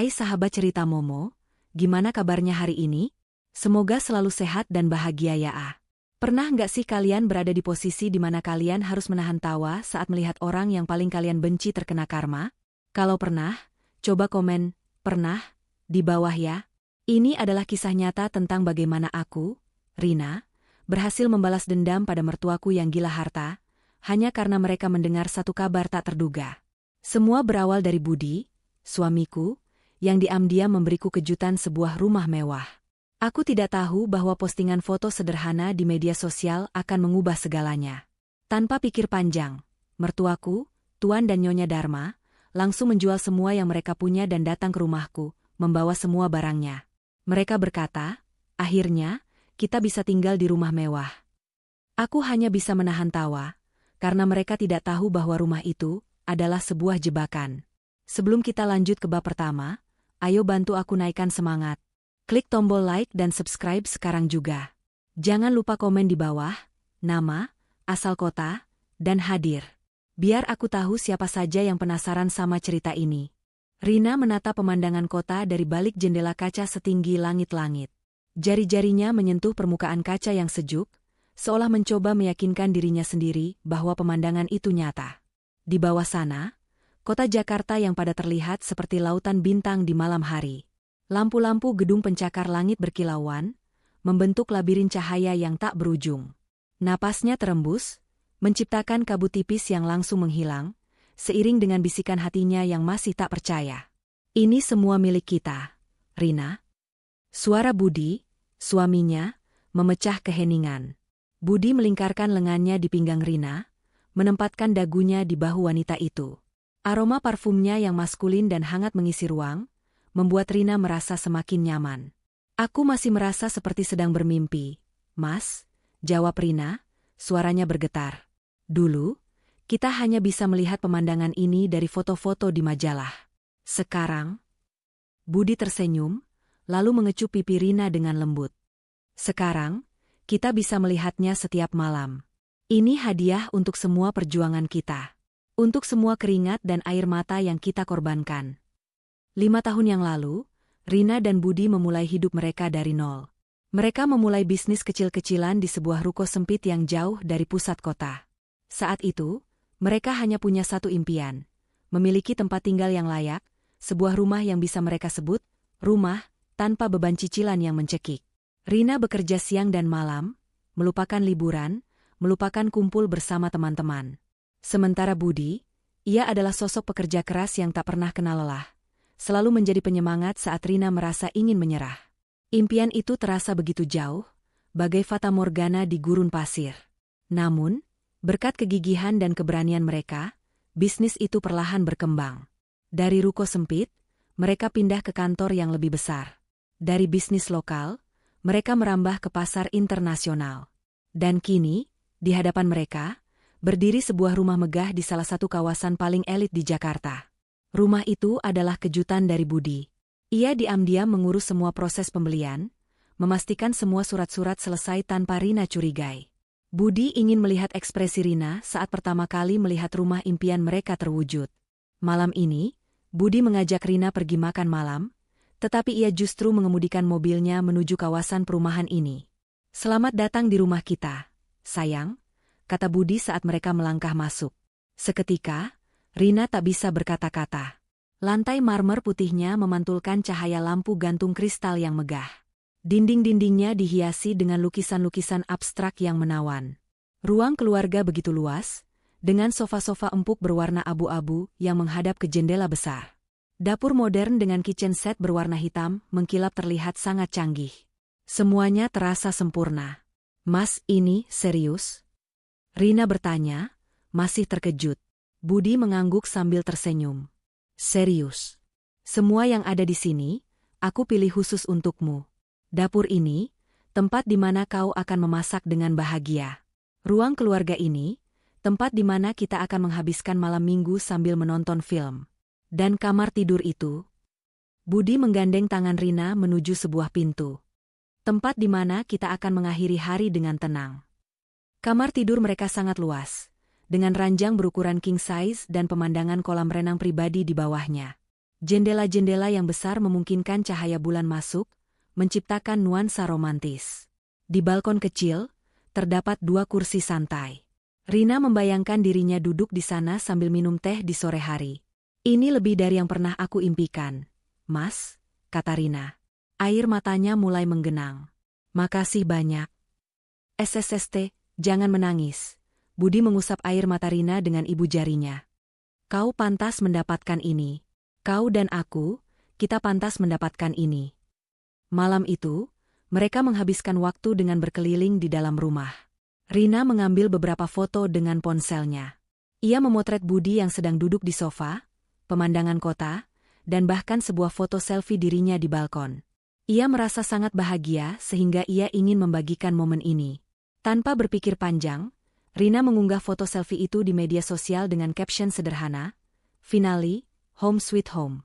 Hai sahabat cerita Momo, gimana kabarnya hari ini? Semoga selalu sehat dan bahagia ya. Pernah nggak sih kalian berada di posisi di mana kalian harus menahan tawa saat melihat orang yang paling kalian benci terkena karma? Kalau pernah, coba komen, pernah, di bawah ya. Ini adalah kisah nyata tentang bagaimana aku, Rina, berhasil membalas dendam pada mertuaku yang gila harta, hanya karena mereka mendengar satu kabar tak terduga. Semua berawal dari Budi, suamiku, yang diam-diam memberiku kejutan sebuah rumah mewah. Aku tidak tahu bahwa postingan foto sederhana di media sosial akan mengubah segalanya. Tanpa pikir panjang, mertuaku, Tuan dan Nyonya Dharma, langsung menjual semua yang mereka punya dan datang ke rumahku, membawa semua barangnya. Mereka berkata, akhirnya, kita bisa tinggal di rumah mewah. Aku hanya bisa menahan tawa, karena mereka tidak tahu bahwa rumah itu adalah sebuah jebakan. Sebelum kita lanjut ke bab pertama, ayo bantu aku naikkan semangat. Klik tombol like dan subscribe sekarang juga. Jangan lupa komen di bawah, nama, asal kota, dan hadir. Biar aku tahu siapa saja yang penasaran sama cerita ini. Rina menatap pemandangan kota dari balik jendela kaca setinggi langit-langit. Jari-jarinya menyentuh permukaan kaca yang sejuk, seolah mencoba meyakinkan dirinya sendiri bahwa pemandangan itu nyata. Di bawah sana, kota Jakarta yang pada terlihat seperti lautan bintang di malam hari. Lampu-lampu gedung pencakar langit berkilauan, membentuk labirin cahaya yang tak berujung. Napasnya terembus, menciptakan kabut tipis yang langsung menghilang, seiring dengan bisikan hatinya yang masih tak percaya. Ini semua milik kita, Rina. Suara Budi, suaminya, memecah keheningan. Budi melingkarkan lengannya di pinggang Rina, menempatkan dagunya di bahu wanita itu. Aroma parfumnya yang maskulin dan hangat mengisi ruang, membuat Rina merasa semakin nyaman. Aku masih merasa seperti sedang bermimpi, Mas, jawab Rina, suaranya bergetar. Dulu, kita hanya bisa melihat pemandangan ini dari foto-foto di majalah. Sekarang, Budi tersenyum, lalu mengecup pipi Rina dengan lembut. Sekarang, kita bisa melihatnya setiap malam. Ini hadiah untuk semua perjuangan kita. Untuk semua keringat dan air mata yang kita korbankan. 5 tahun yang lalu, Rina dan Budi memulai hidup mereka dari nol. Mereka memulai bisnis kecil-kecilan di sebuah ruko sempit yang jauh dari pusat kota. Saat itu, mereka hanya punya satu impian, memiliki tempat tinggal yang layak, sebuah rumah yang bisa mereka sebut rumah, tanpa beban cicilan yang mencekik. Rina bekerja siang dan malam, melupakan liburan, melupakan kumpul bersama teman-teman. Sementara Budi, ia adalah sosok pekerja keras yang tak pernah kenal lelah. Selalu menjadi penyemangat saat Rina merasa ingin menyerah. Impian itu terasa begitu jauh, bagai fata morgana di gurun pasir. Namun, berkat kegigihan dan keberanian mereka, bisnis itu perlahan berkembang. Dari ruko sempit, mereka pindah ke kantor yang lebih besar. Dari bisnis lokal, mereka merambah ke pasar internasional. Dan kini, di hadapan mereka, berdiri sebuah rumah megah di salah satu kawasan paling elit di Jakarta. Rumah itu adalah kejutan dari Budi. Ia diam-diam mengurus semua proses pembelian, memastikan semua surat-surat selesai tanpa Rina curigai. Budi ingin melihat ekspresi Rina saat pertama kali melihat rumah impian mereka terwujud. Malam ini, Budi mengajak Rina pergi makan malam, tetapi ia justru mengemudikan mobilnya menuju kawasan perumahan ini. Selamat datang di rumah kita, sayang, kata Budi saat mereka melangkah masuk. Seketika, Rina tak bisa berkata-kata. Lantai marmer putihnya memantulkan cahaya lampu gantung kristal yang megah. Dinding-dindingnya dihiasi dengan lukisan-lukisan abstrak yang menawan. Ruang keluarga begitu luas, dengan sofa-sofa empuk berwarna abu-abu yang menghadap ke jendela besar. Dapur modern dengan kitchen set berwarna hitam mengkilap terlihat sangat canggih. Semuanya terasa sempurna. Mas, ini serius? Rina bertanya, masih terkejut. Budi mengangguk sambil tersenyum. Serius. Semua yang ada di sini, aku pilih khusus untukmu. Dapur ini, tempat di mana kau akan memasak dengan bahagia. Ruang keluarga ini, tempat di mana kita akan menghabiskan malam minggu sambil menonton film. Dan kamar tidur itu. Budi menggandeng tangan Rina menuju sebuah pintu. Tempat di mana kita akan mengakhiri hari dengan tenang. Kamar tidur mereka sangat luas, dengan ranjang berukuran king size dan pemandangan kolam renang pribadi di bawahnya. Jendela-jendela yang besar memungkinkan cahaya bulan masuk, menciptakan nuansa romantis. Di balkon kecil, terdapat 2 kursi santai. Rina membayangkan dirinya duduk di sana sambil minum teh di sore hari. Ini lebih dari yang pernah aku impikan, Mas, kata Rina. Air matanya mulai menggenang. Makasih banyak. SSST, jangan menangis. Budi mengusap air mata Rina dengan ibu jarinya. Kau pantas mendapatkan ini. Kau dan aku, kita pantas mendapatkan ini. Malam itu, mereka menghabiskan waktu dengan berkeliling di dalam rumah. Rina mengambil beberapa foto dengan ponselnya. Ia memotret Budi yang sedang duduk di sofa, pemandangan kota, dan bahkan sebuah foto selfie dirinya di balkon. Ia merasa sangat bahagia sehingga ia ingin membagikan momen ini. Tanpa berpikir panjang, Rina mengunggah foto selfie itu di media sosial dengan caption sederhana, "Finally, home sweet home."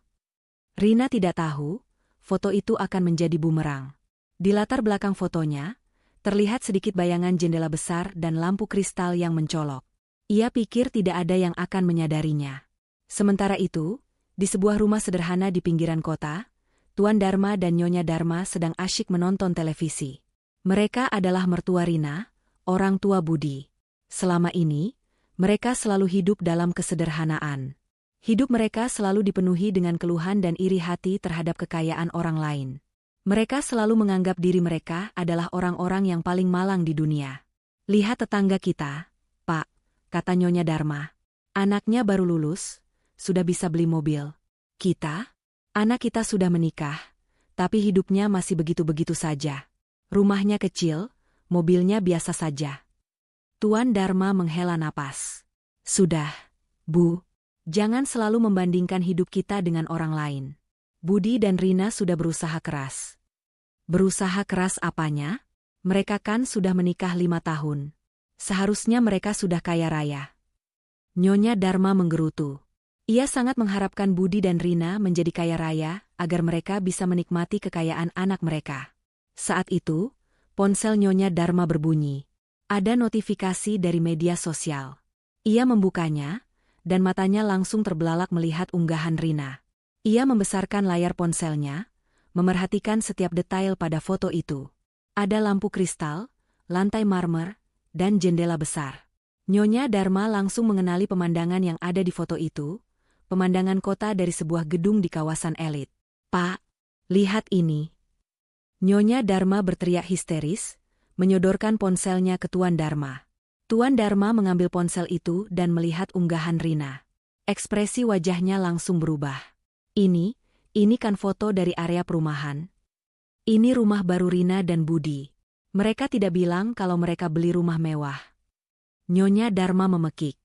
Rina tidak tahu, foto itu akan menjadi bumerang. Di latar belakang fotonya, terlihat sedikit bayangan jendela besar dan lampu kristal yang mencolok. Ia pikir tidak ada yang akan menyadarinya. Sementara itu, di sebuah rumah sederhana di pinggiran kota, Tuan Dharma dan Nyonya Dharma sedang asyik menonton televisi. Mereka adalah mertua Rina, orang tua Budi. Selama ini, mereka selalu hidup dalam kesederhanaan. Hidup mereka selalu dipenuhi dengan keluhan dan iri hati terhadap kekayaan orang lain. Mereka selalu menganggap diri mereka adalah orang-orang yang paling malang di dunia. Lihat tetangga kita, Pak, kata Nyonya Dharma. Anaknya baru lulus, sudah bisa beli mobil. Anak kita sudah menikah, tapi hidupnya masih begitu-begitu saja. Rumahnya kecil, mobilnya biasa saja. Tuan Dharma menghela napas. Sudah, Bu. Jangan selalu membandingkan hidup kita dengan orang lain. Budi dan Rina sudah berusaha keras. Berusaha keras apanya? Mereka kan sudah menikah 5 tahun. Seharusnya mereka sudah kaya raya. Nyonya Dharma menggerutu. Ia sangat mengharapkan Budi dan Rina menjadi kaya raya agar mereka bisa menikmati kekayaan anak mereka. Saat itu, ponsel Nyonya Dharma berbunyi. Ada notifikasi dari media sosial. Ia membukanya, dan matanya langsung terbelalak melihat unggahan Rina. Ia membesarkan layar ponselnya, memerhatikan setiap detail pada foto itu. Ada lampu kristal, lantai marmer, dan jendela besar. Nyonya Dharma langsung mengenali pemandangan yang ada di foto itu, pemandangan kota dari sebuah gedung di kawasan elit. Pak, lihat ini. Nyonya Dharma berteriak histeris, menyodorkan ponselnya ke Tuan Dharma. Tuan Dharma mengambil ponsel itu dan melihat unggahan Rina. Ekspresi wajahnya langsung berubah. Ini kan foto dari area perumahan. Ini rumah baru Rina dan Budi. Mereka tidak bilang kalau mereka beli rumah mewah. Nyonya Dharma memekik.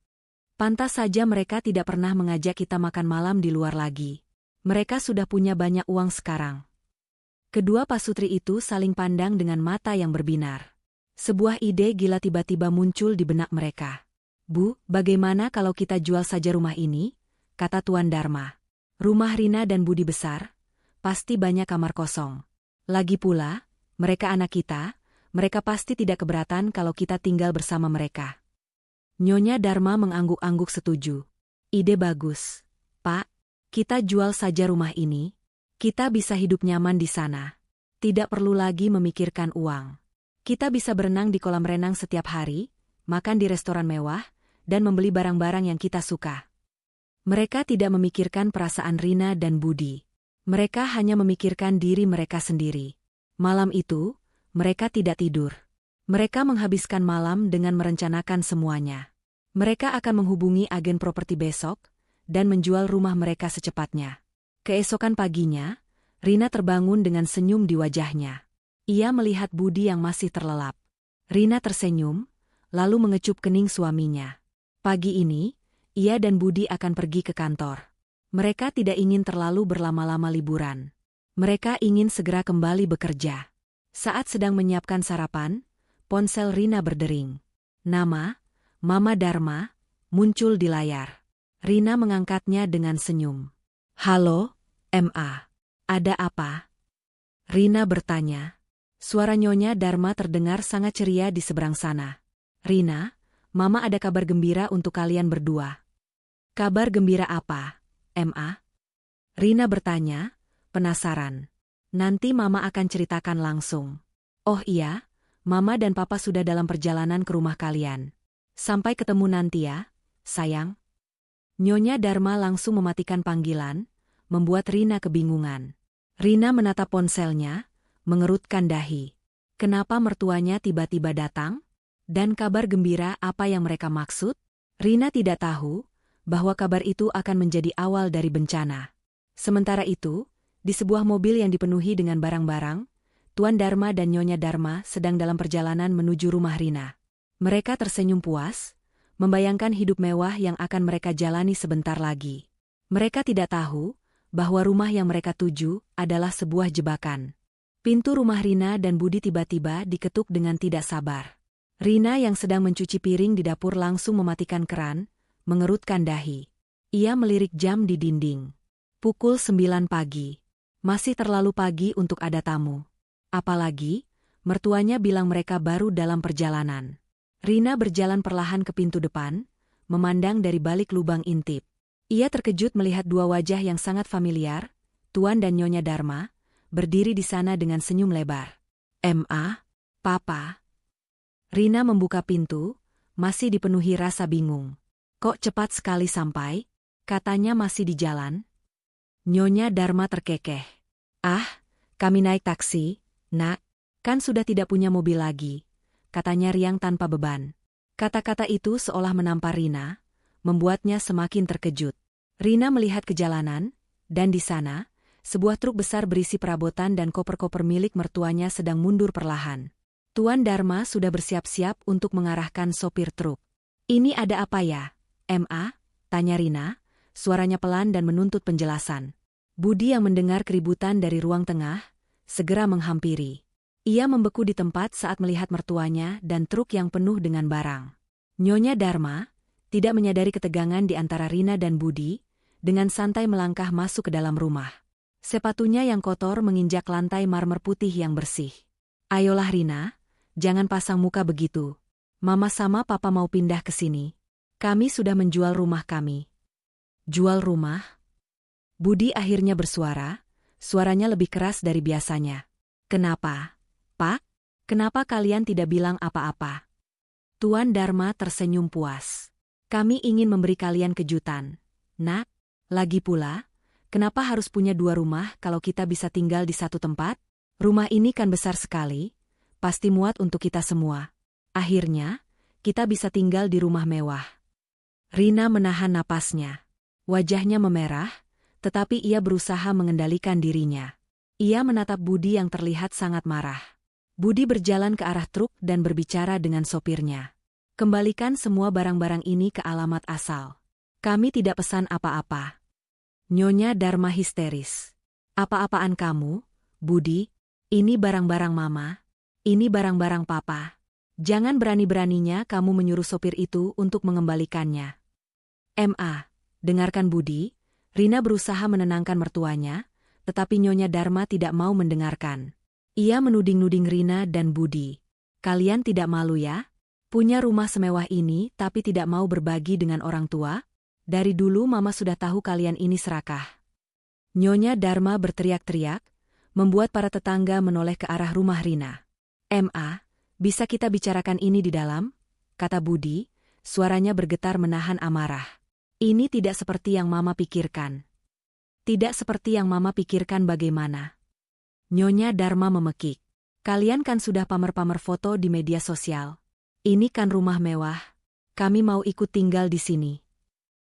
Pantas saja mereka tidak pernah mengajak kita makan malam di luar lagi. Mereka sudah punya banyak uang sekarang. Kedua pasutri itu saling pandang dengan mata yang berbinar. Sebuah ide gila tiba-tiba muncul di benak mereka. Bu, bagaimana kalau kita jual saja rumah ini? Kata Tuan Dharma. Rumah Rina dan Budi besar, pasti banyak kamar kosong. Lagi pula, mereka anak kita, mereka pasti tidak keberatan kalau kita tinggal bersama mereka. Nyonya Dharma mengangguk-angguk setuju. Ide bagus. Pak, kita jual saja rumah ini. Kita bisa hidup nyaman di sana. Tidak perlu lagi memikirkan uang. Kita bisa berenang di kolam renang setiap hari, makan di restoran mewah, dan membeli barang-barang yang kita suka. Mereka tidak memikirkan perasaan Rina dan Budi. Mereka hanya memikirkan diri mereka sendiri. Malam itu, mereka tidak tidur. Mereka menghabiskan malam dengan merencanakan semuanya. Mereka akan menghubungi agen properti besok, dan menjual rumah mereka secepatnya. Keesokan paginya, Rina terbangun dengan senyum di wajahnya. Ia melihat Budi yang masih terlelap. Rina tersenyum, lalu mengecup kening suaminya. Pagi ini, ia dan Budi akan pergi ke kantor. Mereka tidak ingin terlalu berlama-lama liburan. Mereka ingin segera kembali bekerja. Saat sedang menyiapkan sarapan, ponsel Rina berdering. Nama, Mama Dharma, muncul di layar. Rina mengangkatnya dengan senyum. Halo, Ma. Ada apa? Rina bertanya. Suara Nyonya Dharma terdengar sangat ceria di seberang sana. Rina, Mama ada kabar gembira untuk kalian berdua. Kabar gembira apa, Ma? Rina bertanya, penasaran. Nanti Mama akan ceritakan langsung. Oh iya, Mama dan Papa sudah dalam perjalanan ke rumah kalian. Sampai ketemu nanti ya, sayang. Nyonya Dharma langsung mematikan panggilan, membuat Rina kebingungan. Rina menatap ponselnya, mengerutkan dahi. Kenapa mertuanya tiba-tiba datang? Dan kabar gembira apa yang mereka maksud? Rina tidak tahu bahwa kabar itu akan menjadi awal dari bencana. Sementara itu, di sebuah mobil yang dipenuhi dengan barang-barang, Tuan Dharma dan Nyonya Dharma sedang dalam perjalanan menuju rumah Rina. Mereka tersenyum puas, membayangkan hidup mewah yang akan mereka jalani sebentar lagi. Mereka tidak tahu bahwa rumah yang mereka tuju adalah sebuah jebakan. Pintu rumah Rina dan Budi tiba-tiba diketuk dengan tidak sabar. Rina yang sedang mencuci piring di dapur langsung mematikan keran, mengerutkan dahi. Ia melirik jam di dinding. Pukul 9 pagi. Masih terlalu pagi untuk ada tamu. Apalagi, mertuanya bilang mereka baru dalam perjalanan. Rina berjalan perlahan ke pintu depan, memandang dari balik lubang intip. Ia terkejut melihat dua wajah yang sangat familiar, Tuan dan Nyonya Dharma, berdiri di sana dengan senyum lebar. "Ma, Papa." Rina membuka pintu, masih dipenuhi rasa bingung. "Kok cepat sekali sampai?" Katanya masih di jalan. Nyonya Dharma terkekeh. "Ah, kami naik taksi, Nak. Kan sudah tidak punya mobil lagi," katanya riang tanpa beban. Kata-kata itu seolah menampar Rina, membuatnya semakin terkejut. Rina melihat ke jalanan, dan di sana, sebuah truk besar berisi perabotan dan koper-koper milik mertuanya sedang mundur perlahan. Tuan Dharma sudah bersiap-siap untuk mengarahkan sopir truk. "Ini ada apa ya, Ma?" tanya Rina, suaranya pelan dan menuntut penjelasan. Budi yang mendengar keributan dari ruang tengah, segera menghampiri. Ia membeku di tempat saat melihat mertuanya dan truk yang penuh dengan barang. Nyonya Dharma, tidak menyadari ketegangan di antara Rina dan Budi, dengan santai melangkah masuk ke dalam rumah. Sepatunya yang kotor menginjak lantai marmer putih yang bersih. "Ayolah Rina, jangan pasang muka begitu. Mama sama Papa mau pindah ke sini. Kami sudah menjual rumah kami." "Jual rumah?" Budi akhirnya bersuara, suaranya lebih keras dari biasanya. "Kenapa, Pak? Kenapa kalian tidak bilang apa-apa?" Tuan Dharma tersenyum puas. "Kami ingin memberi kalian kejutan, Nak. Lagi pula, kenapa harus punya dua rumah kalau kita bisa tinggal di satu tempat? Rumah ini kan besar sekali, pasti muat untuk kita semua. Akhirnya, kita bisa tinggal di rumah mewah." Rina menahan napasnya. Wajahnya memerah, tetapi ia berusaha mengendalikan dirinya. Ia menatap Budi yang terlihat sangat marah. Budi berjalan ke arah truk dan berbicara dengan sopirnya. "Kembalikan semua barang-barang ini ke alamat asal. Kami tidak pesan apa-apa." Nyonya Dharma histeris. "Apa-apaan kamu, Budi? Ini barang-barang Mama. Ini barang-barang Papa. Jangan berani-beraninya kamu menyuruh sopir itu untuk mengembalikannya." "Ma, dengarkan Budi." Rina berusaha menenangkan mertuanya, tetapi Nyonya Dharma tidak mau mendengarkan. Ia menuding-nuding Rina dan Budi. "Kalian tidak malu ya? Punya rumah semewah ini tapi tidak mau berbagi dengan orang tua? Dari dulu Mama sudah tahu kalian ini serakah." Nyonya Dharma berteriak-teriak, membuat para tetangga menoleh ke arah rumah Rina. "Ma, bisa kita bicarakan ini di dalam?" kata Budi, suaranya bergetar menahan amarah. "Ini tidak seperti yang Mama pikirkan." "Tidak seperti yang Mama pikirkan bagaimana?" Nyonya Dharma memekik. "Kalian kan sudah pamer-pamer foto di media sosial. Ini kan rumah mewah. Kami mau ikut tinggal di sini."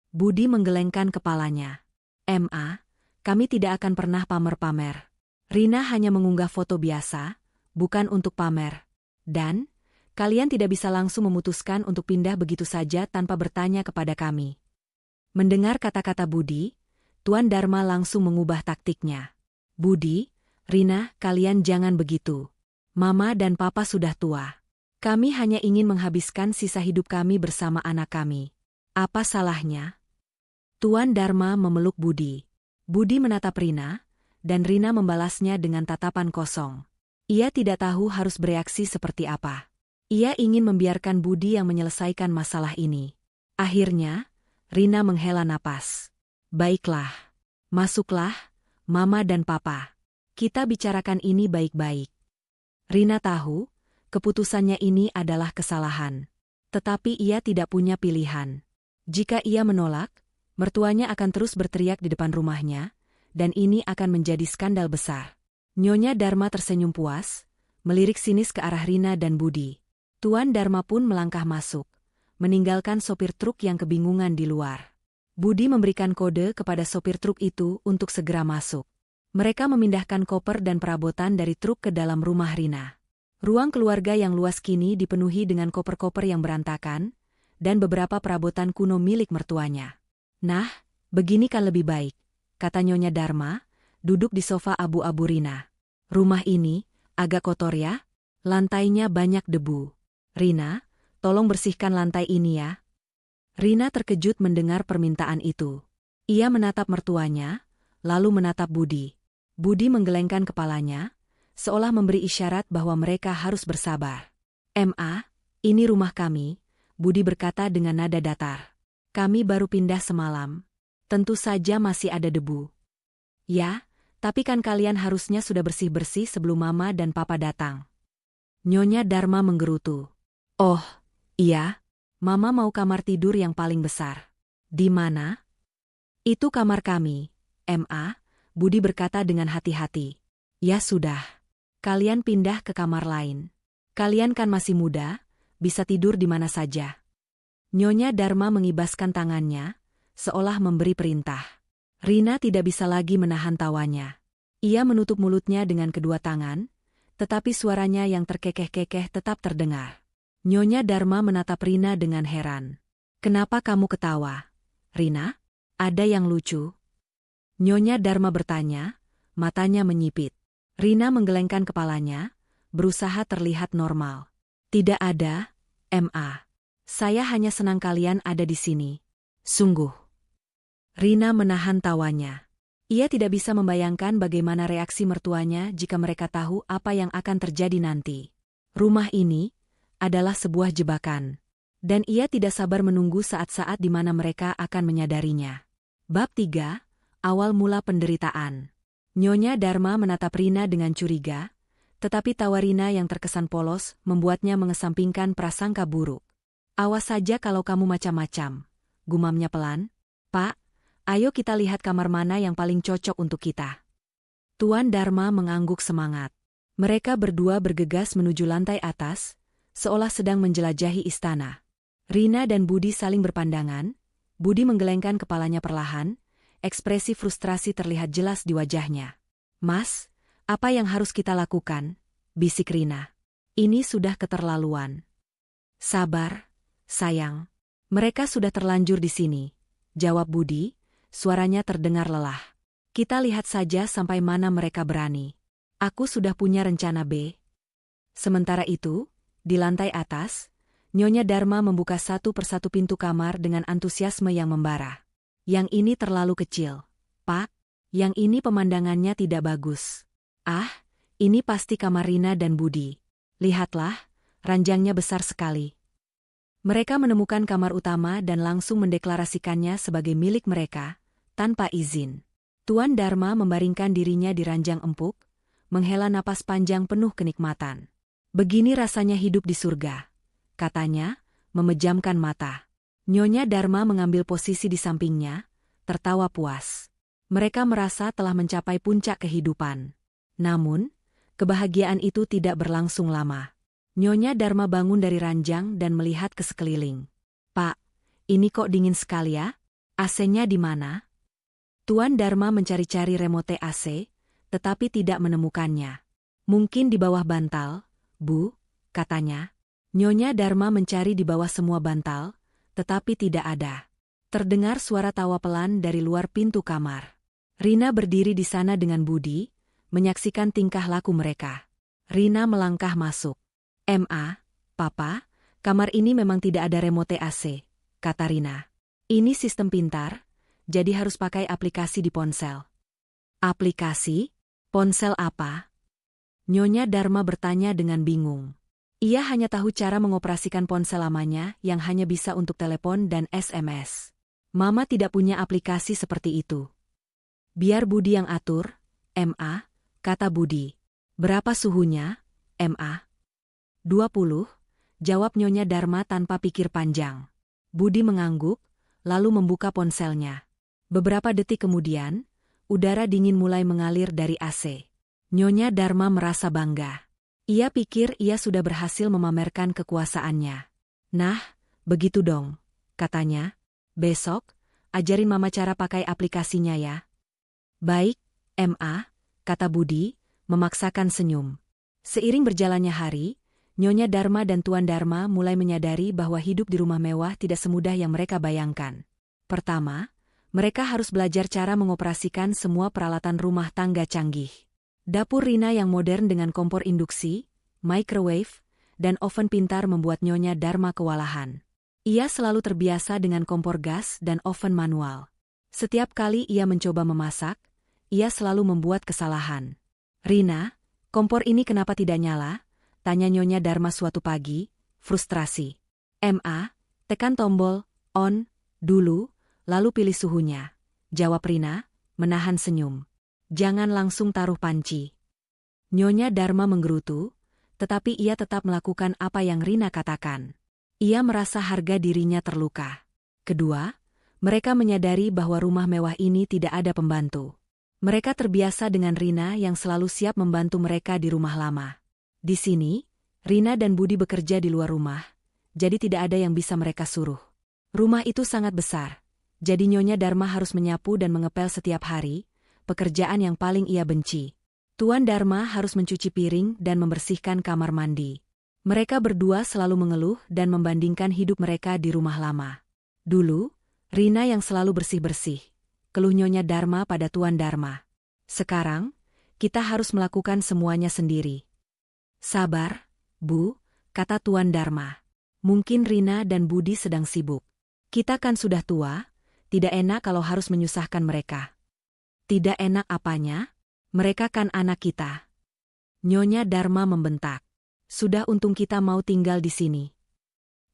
Budi menggelengkan kepalanya. "Ma, kami tidak akan pernah pamer-pamer. Rina hanya mengunggah foto biasa, bukan untuk pamer. Dan, kalian tidak bisa langsung memutuskan untuk pindah begitu saja tanpa bertanya kepada kami." Mendengar kata-kata Budi, Tuan Dharma langsung mengubah taktiknya. "Budi, Rina, kalian jangan begitu. Mama dan Papa sudah tua. Kami hanya ingin menghabiskan sisa hidup kami bersama anak kami. Apa salahnya?" Tuan Dharma memeluk Budi. Budi menatap Rina, dan Rina membalasnya dengan tatapan kosong. Ia tidak tahu harus bereaksi seperti apa. Ia ingin membiarkan Budi yang menyelesaikan masalah ini. Akhirnya, Rina menghela napas. "Baiklah. Masuklah, Mama dan Papa. Kita bicarakan ini baik-baik. Rina tahu, keputusannya ini adalah kesalahan. Tetapi ia tidak punya pilihan. Jika ia menolak, mertuanya akan terus berteriak di depan rumahnya, dan ini akan menjadi skandal besar. Nyonya Dharma tersenyum puas, melirik sinis ke arah Rina dan Budi. Tuan Dharma pun melangkah masuk, meninggalkan sopir truk yang kebingungan di luar. Budi memberikan kode kepada sopir truk itu untuk segera masuk. Mereka memindahkan koper dan perabotan dari truk ke dalam rumah Rina. Ruang keluarga yang luas kini dipenuhi dengan koper-koper yang berantakan, dan beberapa perabotan kuno milik mertuanya. Nah, begini kan lebih baik, kata Nyonya Dharma, duduk di sofa abu-abu Rina. Rumah ini agak kotor ya, lantainya banyak debu. Rina, tolong bersihkan lantai ini ya. Rina terkejut mendengar permintaan itu. Ia menatap mertuanya, lalu menatap Budi. Budi menggelengkan kepalanya, seolah memberi isyarat bahwa mereka harus bersabar. "Ma, ini rumah kami," Budi berkata dengan nada datar. "Kami baru pindah semalam. Tentu saja masih ada debu." "Ya, tapi kan kalian harusnya sudah bersih-bersih sebelum Mama dan Papa datang." Nyonya Dharma menggerutu. "Oh, iya. Mama mau kamar tidur yang paling besar." "Di mana?" "Itu kamar kami, Ma," Budi berkata dengan hati-hati. "Ya sudah. Kalian pindah ke kamar lain. Kalian kan masih muda, bisa tidur di mana saja." Nyonya Dharma mengibaskan tangannya, seolah memberi perintah. Rina tidak bisa lagi menahan tawanya. Ia menutup mulutnya dengan kedua tangan, tetapi suaranya yang terkekeh-kekeh tetap terdengar. Nyonya Dharma menatap Rina dengan heran. "Kenapa kamu ketawa, Rina? Ada yang lucu?" Nyonya Dharma bertanya, matanya menyipit. Rina menggelengkan kepalanya, berusaha terlihat normal. "Tidak ada, Ma. Saya hanya senang kalian ada di sini." "Sungguh." Rina menahan tawanya. Ia tidak bisa membayangkan bagaimana reaksi mertuanya jika mereka tahu apa yang akan terjadi nanti. Rumah ini adalah sebuah jebakan. Dan ia tidak sabar menunggu saat-saat di mana mereka akan menyadarinya. Bab 3, Awal Mula Penderitaan. Nyonya Dharma menatap Rina dengan curiga, tetapi tawa Rina yang terkesan polos membuatnya mengesampingkan prasangka buruk. "Awas saja kalau kamu macam-macam," gumamnya pelan. "Pak, ayo kita lihat kamar mana yang paling cocok untuk kita." Tuan Dharma mengangguk semangat. Mereka berdua bergegas menuju lantai atas, seolah sedang menjelajahi istana. Rina dan Budi saling berpandangan. Budi menggelengkan kepalanya perlahan, ekspresi frustrasi terlihat jelas di wajahnya. "Mas, apa yang harus kita lakukan?" bisik Rina. "Ini sudah keterlaluan." "Sabar, sayang. Mereka sudah terlanjur di sini," jawab Budi, suaranya terdengar lelah. "Kita lihat saja sampai mana mereka berani. Aku sudah punya rencana B." Sementara itu, di lantai atas, Nyonya Dharma membuka satu persatu pintu kamar dengan antusiasme yang membara. "Yang ini terlalu kecil, Pak. Yang ini pemandangannya tidak bagus. Ah, ini pasti kamar Rina dan Budi. Lihatlah, ranjangnya besar sekali." Mereka menemukan kamar utama dan langsung mendeklarasikannya sebagai milik mereka, tanpa izin. Tuan Dharma membaringkan dirinya di ranjang empuk, menghela napas panjang penuh kenikmatan. "Begini rasanya hidup di surga," katanya, memejamkan mata. Nyonya Dharma mengambil posisi di sampingnya, tertawa puas. Mereka merasa telah mencapai puncak kehidupan. Namun, kebahagiaan itu tidak berlangsung lama. Nyonya Dharma bangun dari ranjang dan melihat ke sekeliling. "Pak, ini kok dingin sekali ya? AC-nya di mana?" Tuan Dharma mencari-cari remote AC, tetapi tidak menemukannya. "Mungkin di bawah bantal, Bu," katanya. Nyonya Dharma mencari di bawah semua bantal, tetapi tidak ada. Terdengar suara tawa pelan dari luar pintu kamar. Rina berdiri di sana dengan Budi, menyaksikan tingkah laku mereka. Rina melangkah masuk. "Ma, Papa, kamar ini memang tidak ada remote AC," kata Rina. "Ini sistem pintar, jadi harus pakai aplikasi di ponsel." "Aplikasi? Ponsel apa?" Nyonya Dharma bertanya dengan bingung. Ia hanya tahu cara mengoperasikan ponsel lamanya yang hanya bisa untuk telepon dan SMS. "Mama tidak punya aplikasi seperti itu." Biar Budi yang atur, Ma, kata Budi. Berapa suhunya, Ma? 20, jawab Nyonya Dharma tanpa pikir panjang. Budi mengangguk, lalu membuka ponselnya. Beberapa detik kemudian, udara dingin mulai mengalir dari AC. Nyonya Dharma merasa bangga. Ia pikir ia sudah berhasil memamerkan kekuasaannya. Nah, begitu dong, katanya. Besok, ajarin Mama cara pakai aplikasinya ya. Baik, Ma, kata Budi, memaksakan senyum. Seiring berjalannya hari, Nyonya Dharma dan Tuan Dharma mulai menyadari bahwa hidup di rumah mewah tidak semudah yang mereka bayangkan. Pertama, mereka harus belajar cara mengoperasikan semua peralatan rumah tangga canggih. Dapur Rina yang modern dengan kompor induksi, microwave, dan oven pintar membuat Nyonya Dharma kewalahan. Ia selalu terbiasa dengan kompor gas dan oven manual. Setiap kali ia mencoba memasak, ia selalu membuat kesalahan. Rina, kompor ini kenapa tidak nyala? Tanya Nyonya Dharma suatu pagi, frustrasi. Ma, tekan tombol on dulu, lalu pilih suhunya. Jawab Rina, menahan senyum. Jangan langsung taruh panci. Nyonya Dharma menggerutu, tetapi ia tetap melakukan apa yang Rina katakan. Ia merasa harga dirinya terluka. Kedua, mereka menyadari bahwa rumah mewah ini tidak ada pembantu. Mereka terbiasa dengan Rina yang selalu siap membantu mereka di rumah lama. Di sini, Rina dan Budi bekerja di luar rumah, jadi tidak ada yang bisa mereka suruh. Rumah itu sangat besar, jadi Nyonya Dharma harus menyapu dan mengepel setiap hari, pekerjaan yang paling ia benci. Tuan Dharma harus mencuci piring dan membersihkan kamar mandi. Mereka berdua selalu mengeluh dan membandingkan hidup mereka di rumah lama. Dulu, Rina yang selalu bersih-bersih, keluh Nyonya Dharma pada Tuan Dharma. Sekarang, kita harus melakukan semuanya sendiri. Sabar, Bu, kata Tuan Dharma. Mungkin Rina dan Budi sedang sibuk. Kita kan sudah tua, tidak enak kalau harus menyusahkan mereka. Tidak enak apanya? Mereka kan anak kita. Nyonya Dharma membentak. Sudah untung kita mau tinggal di sini.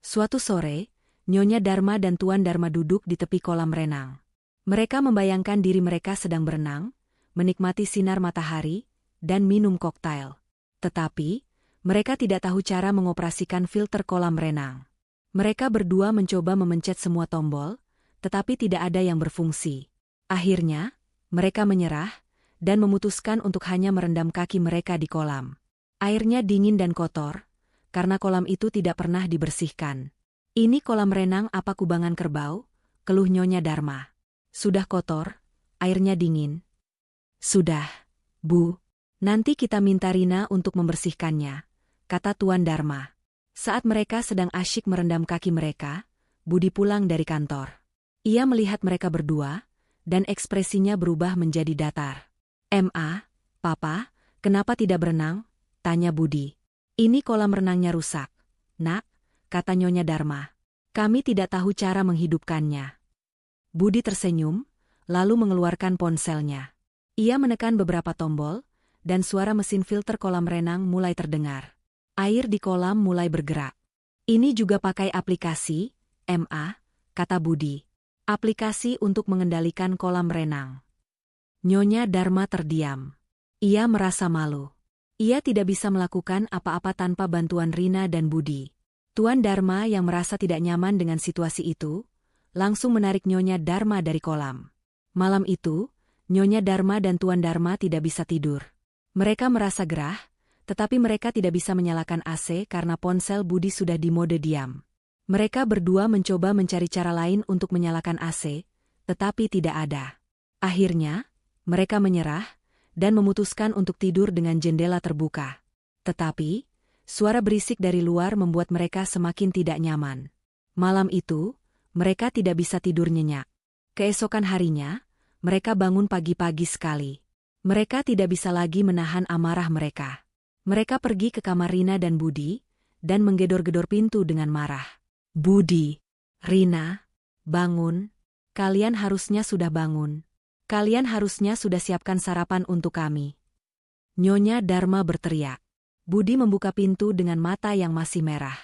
Suatu sore, Nyonya Dharma dan Tuan Dharma duduk di tepi kolam renang. Mereka membayangkan diri mereka sedang berenang, menikmati sinar matahari, dan minum koktail. Tetapi, mereka tidak tahu cara mengoperasikan filter kolam renang. Mereka berdua mencoba memencet semua tombol, tetapi tidak ada yang berfungsi. Akhirnya, mereka menyerah, dan memutuskan untuk hanya merendam kaki mereka di kolam. Airnya dingin dan kotor, karena kolam itu tidak pernah dibersihkan. Ini kolam renang apa kubangan kerbau? Keluh Nyonya Dharma. Sudah kotor, airnya dingin. Sudah, Bu. Nanti kita minta Rina untuk membersihkannya, kata Tuan Dharma. Saat mereka sedang asyik merendam kaki mereka, Budi pulang dari kantor. Ia melihat mereka berdua, dan ekspresinya berubah menjadi datar. Ma, Papa, kenapa tidak berenang? Tanya Budi. Ini kolam renangnya rusak. Nak, kata Nyonya Dharma. Kami tidak tahu cara menghidupkannya. Budi tersenyum, lalu mengeluarkan ponselnya. Ia menekan beberapa tombol, dan suara mesin filter kolam renang mulai terdengar. Air di kolam mulai bergerak. Ini juga pakai aplikasi, Ma, kata Budi. Aplikasi untuk mengendalikan kolam renang. Nyonya Dharma terdiam. Ia merasa malu. Ia tidak bisa melakukan apa-apa tanpa bantuan Rina dan Budi. Tuan Dharma yang merasa tidak nyaman dengan situasi itu, langsung menarik Nyonya Dharma dari kolam. Malam itu, Nyonya Dharma dan Tuan Dharma tidak bisa tidur. Mereka merasa gerah, tetapi mereka tidak bisa menyalakan AC karena ponsel Budi sudah di mode diam. Mereka berdua mencoba mencari cara lain untuk menyalakan AC, tetapi tidak ada. Akhirnya, mereka menyerah, dan memutuskan untuk tidur dengan jendela terbuka. Tetapi, suara berisik dari luar membuat mereka semakin tidak nyaman. Malam itu, mereka tidak bisa tidur nyenyak. Keesokan harinya, mereka bangun pagi-pagi sekali. Mereka tidak bisa lagi menahan amarah mereka. Mereka pergi ke kamar Rina dan Budi, dan menggedor-gedor pintu dengan marah. Budi, Rina, bangun. Kalian harusnya sudah bangun. Kalian harusnya sudah siapkan sarapan untuk kami. Nyonya Dharma berteriak. Budi membuka pintu dengan mata yang masih merah.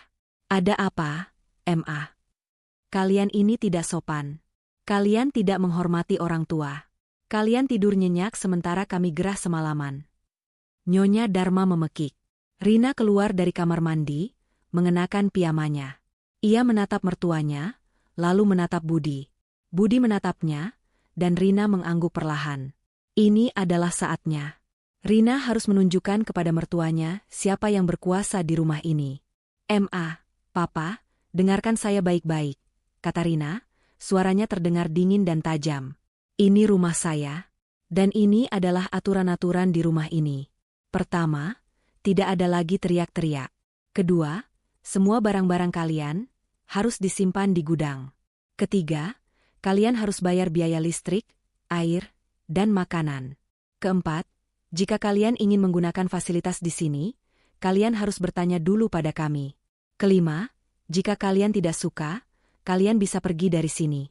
Ada apa, Ma? Kalian ini tidak sopan. Kalian tidak menghormati orang tua. Kalian tidur nyenyak sementara kami gerah semalaman. Nyonya Dharma memekik. Rina keluar dari kamar mandi, mengenakan piyamanya. Ia menatap mertuanya, lalu menatap Budi. Budi menatapnya, dan Rina mengangguk perlahan. Ini adalah saatnya. Rina harus menunjukkan kepada mertuanya siapa yang berkuasa di rumah ini. Papa, dengarkan saya baik-baik, kata Rina, suaranya terdengar dingin dan tajam. Ini rumah saya, dan ini adalah aturan-aturan di rumah ini. Pertama, tidak ada lagi teriak-teriak. Kedua, semua barang-barang kalian harus disimpan di gudang. Ketiga, kalian harus bayar biaya listrik, air, dan makanan. Keempat, jika kalian ingin menggunakan fasilitas di sini, kalian harus bertanya dulu pada kami. Kelima, jika kalian tidak suka, kalian bisa pergi dari sini.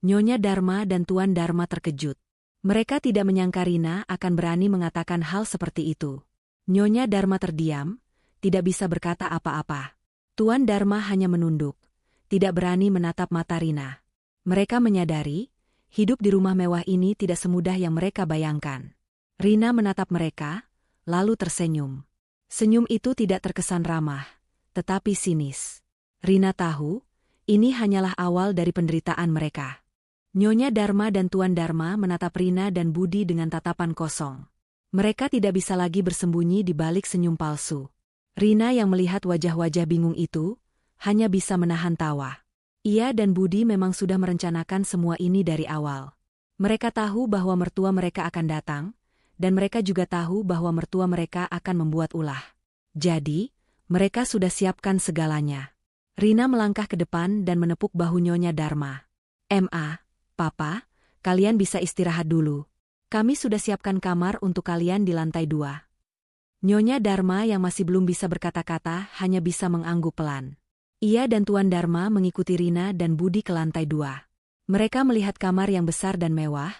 Nyonya Dharma dan Tuan Dharma terkejut. Mereka tidak menyangka Rina akan berani mengatakan hal seperti itu. Nyonya Dharma terdiam, tidak bisa berkata apa-apa. Tuan Dharma hanya menunduk, tidak berani menatap mata Rina. Mereka menyadari, hidup di rumah mewah ini tidak semudah yang mereka bayangkan. Rina menatap mereka, lalu tersenyum. Senyum itu tidak terkesan ramah, tetapi sinis. Rina tahu, ini hanyalah awal dari penderitaan mereka. Nyonya Dharma dan Tuan Dharma menatap Rina dan Budi dengan tatapan kosong. Mereka tidak bisa lagi bersembunyi di balik senyum palsu. Rina yang melihat wajah-wajah bingung itu, hanya bisa menahan tawa. Ia dan Budi memang sudah merencanakan semua ini dari awal. Mereka tahu bahwa mertua mereka akan datang, dan mereka juga tahu bahwa mertua mereka akan membuat ulah. Jadi, mereka sudah siapkan segalanya. Rina melangkah ke depan dan menepuk bahu Nyonya Dharma. Papa, kalian bisa istirahat dulu. Kami sudah siapkan kamar untuk kalian di lantai 2. Nyonya Dharma yang masih belum bisa berkata-kata hanya bisa mengangguk pelan. Ia dan Tuan Dharma mengikuti Rina dan Budi ke lantai 2. Mereka melihat kamar yang besar dan mewah,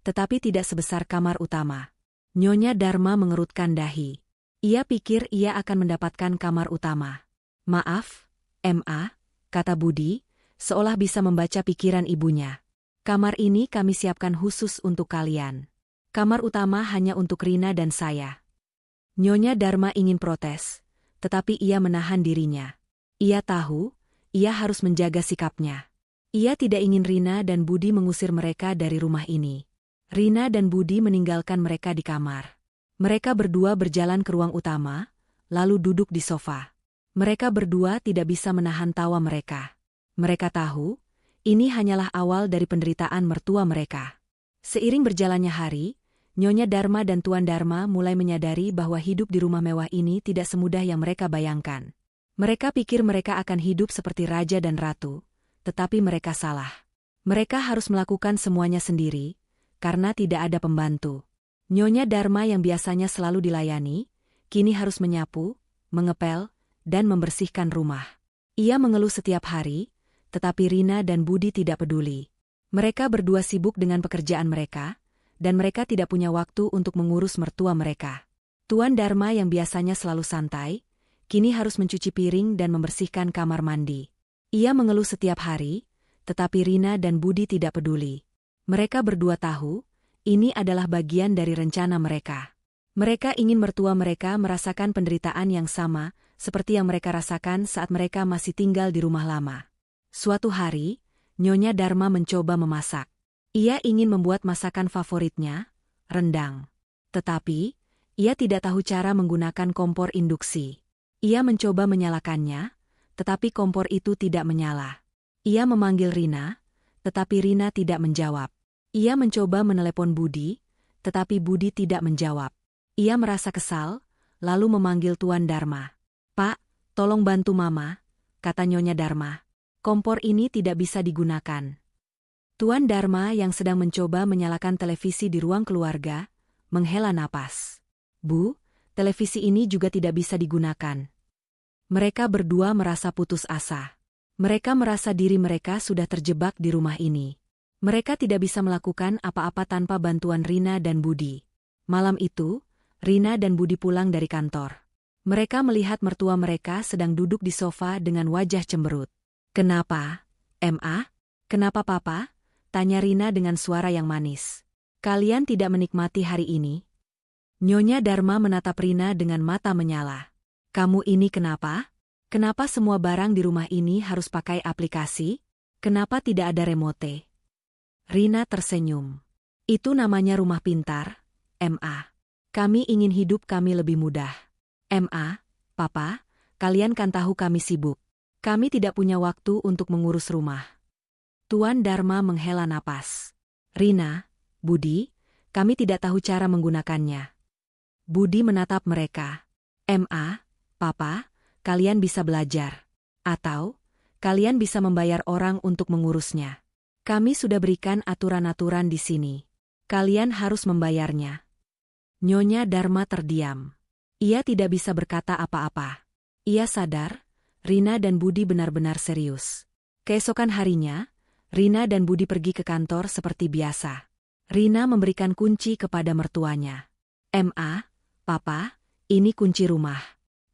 tetapi tidak sebesar kamar utama. Nyonya Dharma mengerutkan dahi. Ia pikir ia akan mendapatkan kamar utama. Maaf, kata Budi, seolah bisa membaca pikiran ibunya. Kamar ini kami siapkan khusus untuk kalian. Kamar utama hanya untuk Rina dan saya. Nyonya Dharma ingin protes, tetapi ia menahan dirinya. Ia tahu, ia harus menjaga sikapnya. Ia tidak ingin Rina dan Budi mengusir mereka dari rumah ini. Rina dan Budi meninggalkan mereka di kamar. Mereka berdua berjalan ke ruang utama, lalu duduk di sofa. Mereka berdua tidak bisa menahan tawa mereka. Mereka tahu, ini hanyalah awal dari penderitaan mertua mereka. Seiring berjalannya hari, Nyonya Dharma dan Tuan Dharma mulai menyadari bahwa hidup di rumah mewah ini tidak semudah yang mereka bayangkan. Mereka pikir mereka akan hidup seperti raja dan ratu, tetapi mereka salah. Mereka harus melakukan semuanya sendiri, karena tidak ada pembantu. Nyonya Dharma yang biasanya selalu dilayani, kini harus menyapu, mengepel, dan membersihkan rumah. Ia mengeluh setiap hari, tetapi Rina dan Budi tidak peduli. Mereka berdua sibuk dengan pekerjaan mereka, dan mereka tidak punya waktu untuk mengurus mertua mereka. Tuan Dharma yang biasanya selalu santai, kini harus mencuci piring dan membersihkan kamar mandi. Ia mengeluh setiap hari, tetapi Rina dan Budi tidak peduli. Mereka berdua tahu, ini adalah bagian dari rencana mereka. Mereka ingin mertua mereka merasakan penderitaan yang sama, seperti yang mereka rasakan saat mereka masih tinggal di rumah lama. Suatu hari, Nyonya Dharma mencoba memasak. Ia ingin membuat masakan favoritnya, rendang. Tetapi, ia tidak tahu cara menggunakan kompor induksi. Ia mencoba menyalakannya, tetapi kompor itu tidak menyala. Ia memanggil Rina, tetapi Rina tidak menjawab. Ia mencoba menelepon Budi, tetapi Budi tidak menjawab. Ia merasa kesal, lalu memanggil Tuan Dharma. Pak, tolong bantu Mama, kata Nyonya Dharma. Kompor ini tidak bisa digunakan. Tuan Dharma yang sedang mencoba menyalakan televisi di ruang keluarga, menghela napas. Bu, televisi ini juga tidak bisa digunakan. Mereka berdua merasa putus asa. Mereka merasa diri mereka sudah terjebak di rumah ini. Mereka tidak bisa melakukan apa-apa tanpa bantuan Rina dan Budi. Malam itu, Rina dan Budi pulang dari kantor. Mereka melihat mertua mereka sedang duduk di sofa dengan wajah cemberut. Kenapa, Kenapa Papa? Tanya Rina dengan suara yang manis. Kalian tidak menikmati hari ini? Nyonya Dharma menatap Rina dengan mata menyala. Kamu ini kenapa? Kenapa semua barang di rumah ini harus pakai aplikasi? Kenapa tidak ada remote? Rina tersenyum. Itu namanya rumah pintar, Ma. Kami ingin hidup kami lebih mudah. Ma, Papa, kalian kan tahu kami sibuk. Kami tidak punya waktu untuk mengurus rumah. Tuan Dharma menghela napas. Rina, Budi, kami tidak tahu cara menggunakannya. Budi menatap mereka. Ma, Papa, kalian bisa belajar. Atau, kalian bisa membayar orang untuk mengurusnya. Kami sudah berikan aturan-aturan di sini. Kalian harus membayarnya. Nyonya Dharma terdiam. Ia tidak bisa berkata apa-apa. Ia sadar, Rina dan Budi benar-benar serius. Keesokan harinya, Rina dan Budi pergi ke kantor seperti biasa. Rina memberikan kunci kepada mertuanya. Ma, Papa, ini kunci rumah.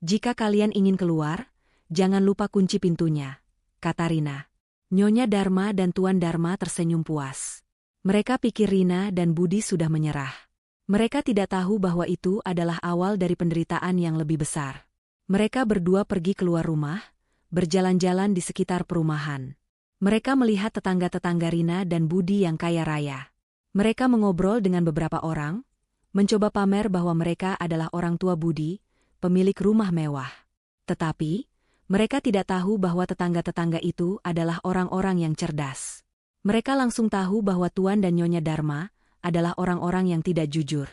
Jika kalian ingin keluar, jangan lupa kunci pintunya, kata Rina. Nyonya Dharma dan Tuan Dharma tersenyum puas. Mereka pikir Rina dan Budi sudah menyerah. Mereka tidak tahu bahwa itu adalah awal dari penderitaan yang lebih besar. Mereka berdua pergi keluar rumah, berjalan-jalan di sekitar perumahan. Mereka melihat tetangga-tetangga Rina dan Budi yang kaya raya. Mereka mengobrol dengan beberapa orang, mencoba pamer bahwa mereka adalah orang tua Budi, pemilik rumah mewah. Tetapi, mereka tidak tahu bahwa tetangga-tetangga itu adalah orang-orang yang cerdas. Mereka langsung tahu bahwa Tuan dan Nyonya Dharma adalah orang-orang yang tidak jujur.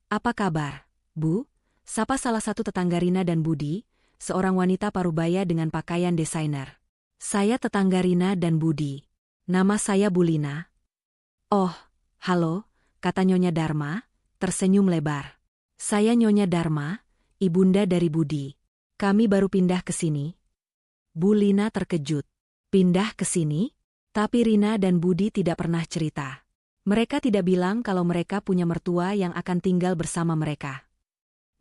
Apa kabar, Bu? Sapa salah satu tetangga Rina dan Budi, seorang wanita parubaya dengan pakaian desainer. Saya tetangga Rina dan Budi. Nama saya Bulina. Oh, halo, kata Nyonya Dharma, tersenyum lebar. Saya Nyonya Dharma, ibunda dari Budi. Kami baru pindah ke sini. Bulina terkejut. Pindah ke sini? Tapi Rina dan Budi tidak pernah cerita. Mereka tidak bilang kalau mereka punya mertua yang akan tinggal bersama mereka.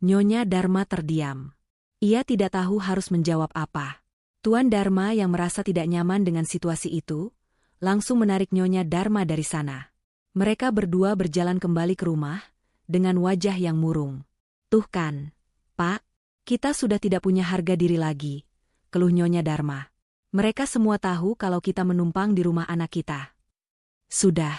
Nyonya Dharma terdiam. Ia tidak tahu harus menjawab apa. Tuan Dharma yang merasa tidak nyaman dengan situasi itu, langsung menarik Nyonya Dharma dari sana. Mereka berdua berjalan kembali ke rumah, dengan wajah yang murung. Tuh kan, Pak, kita sudah tidak punya harga diri lagi, keluh Nyonya Dharma. Mereka semua tahu kalau kita menumpang di rumah anak kita. Sudah,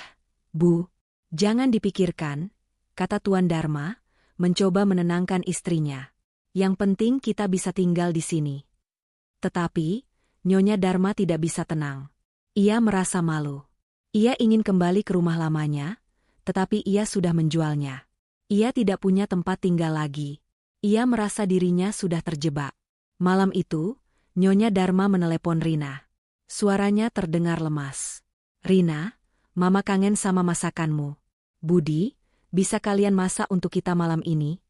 Bu, jangan dipikirkan, kata Tuan Dharma, mencoba menenangkan istrinya. Yang penting kita bisa tinggal di sini. Tetapi, Nyonya Dharma tidak bisa tenang. Ia merasa malu. Ia ingin kembali ke rumah lamanya, tetapi ia sudah menjualnya. Ia tidak punya tempat tinggal lagi. Ia merasa dirinya sudah terjebak. Malam itu, Nyonya Dharma menelepon Rina. Suaranya terdengar lemas. Rina, Mama kangen sama masakanmu. Budi, bisa kalian masak untuk kita malam ini?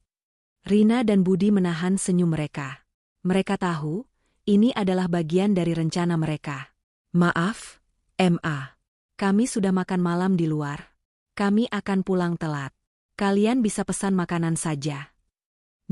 Rina dan Budi menahan senyum mereka. Mereka tahu, ini adalah bagian dari rencana mereka. Maaf, Ma. Kami sudah makan malam di luar. Kami akan pulang telat. Kalian bisa pesan makanan saja.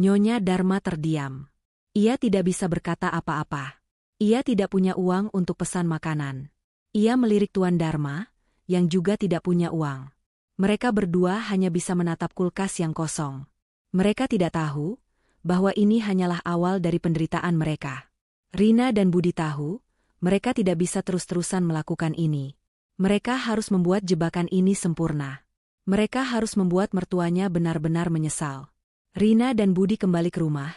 Nyonya Dharma terdiam. Ia tidak bisa berkata apa-apa. Ia tidak punya uang untuk pesan makanan. Ia melirik Tuan Dharma, yang juga tidak punya uang. Mereka berdua hanya bisa menatap kulkas yang kosong. Mereka tidak tahu bahwa ini hanyalah awal dari penderitaan mereka. Rina dan Budi tahu, mereka tidak bisa terus-terusan melakukan ini. Mereka harus membuat jebakan ini sempurna. Mereka harus membuat mertuanya benar-benar menyesal. Rina dan Budi kembali ke rumah,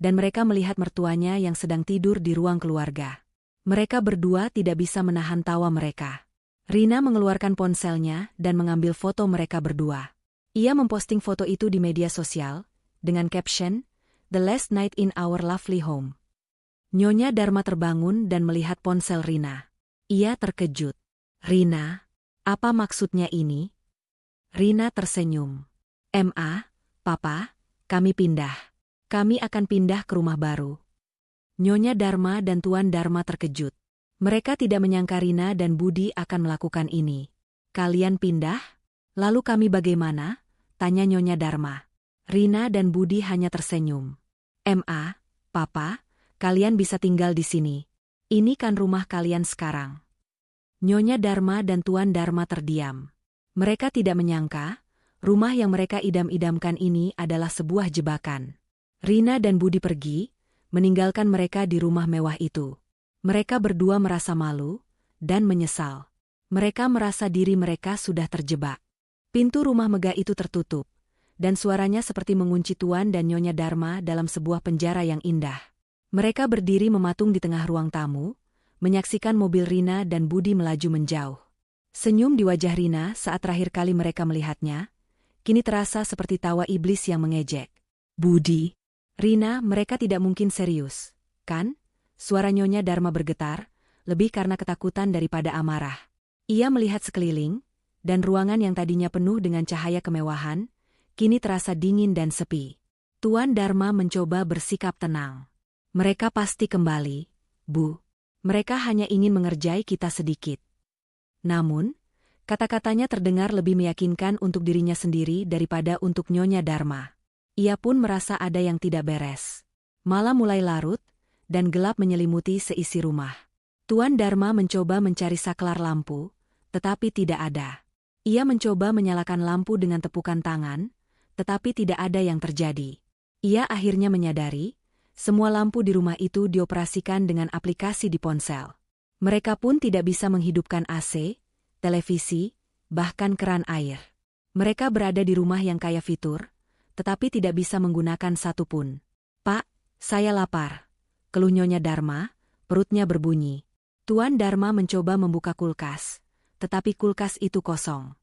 dan mereka melihat mertuanya yang sedang tidur di ruang keluarga. Mereka berdua tidak bisa menahan tawa mereka. Rina mengeluarkan ponselnya dan mengambil foto mereka berdua. Ia memposting foto itu di media sosial, dengan caption, "The last night in our lovely home." Nyonya Dharma terbangun dan melihat ponsel Rina. Ia terkejut. Rina, apa maksudnya ini? Rina tersenyum. Ma, Papa, kami pindah. Kami akan pindah ke rumah baru. Nyonya Dharma dan Tuan Dharma terkejut. Mereka tidak menyangka Rina dan Budi akan melakukan ini. Kalian pindah? Lalu kami bagaimana? Tanya Nyonya Dharma. Rina dan Budi hanya tersenyum. Ma, Papa, kalian bisa tinggal di sini. Ini kan rumah kalian sekarang. Nyonya Dharma dan Tuan Dharma terdiam. Mereka tidak menyangka, rumah yang mereka idam-idamkan ini adalah sebuah jebakan. Rina dan Budi pergi, meninggalkan mereka di rumah mewah itu. Mereka berdua merasa malu dan menyesal. Mereka merasa diri mereka sudah terjebak. Pintu rumah megah itu tertutup, dan suaranya seperti mengunci Tuan dan Nyonya Dharma dalam sebuah penjara yang indah. Mereka berdiri mematung di tengah ruang tamu, menyaksikan mobil Rina dan Budi melaju menjauh. Senyum di wajah Rina saat terakhir kali mereka melihatnya, kini terasa seperti tawa iblis yang mengejek. Budi, Rina, mereka tidak mungkin serius, kan? Suara Nyonya Dharma bergetar, lebih karena ketakutan daripada amarah. Ia melihat sekeliling, dan ruangan yang tadinya penuh dengan cahaya kemewahan, kini terasa dingin dan sepi. Tuan Dharma mencoba bersikap tenang. Mereka pasti kembali, Bu. Mereka hanya ingin mengerjai kita sedikit. Namun, kata-katanya terdengar lebih meyakinkan untuk dirinya sendiri daripada untuk Nyonya Dharma. Ia pun merasa ada yang tidak beres. Malam mulai larut, dan gelap menyelimuti seisi rumah. Tuan Dharma mencoba mencari saklar lampu, tetapi tidak ada. Ia mencoba menyalakan lampu dengan tepukan tangan, tetapi tidak ada yang terjadi. Ia akhirnya menyadari, semua lampu di rumah itu dioperasikan dengan aplikasi di ponsel. Mereka pun tidak bisa menghidupkan AC, televisi, bahkan keran air. Mereka berada di rumah yang kaya fitur, tetapi tidak bisa menggunakan satu pun. Pak, saya lapar. Keluh Nyonya Dharma, perutnya berbunyi. Tuan Dharma mencoba membuka kulkas, tetapi kulkas itu kosong.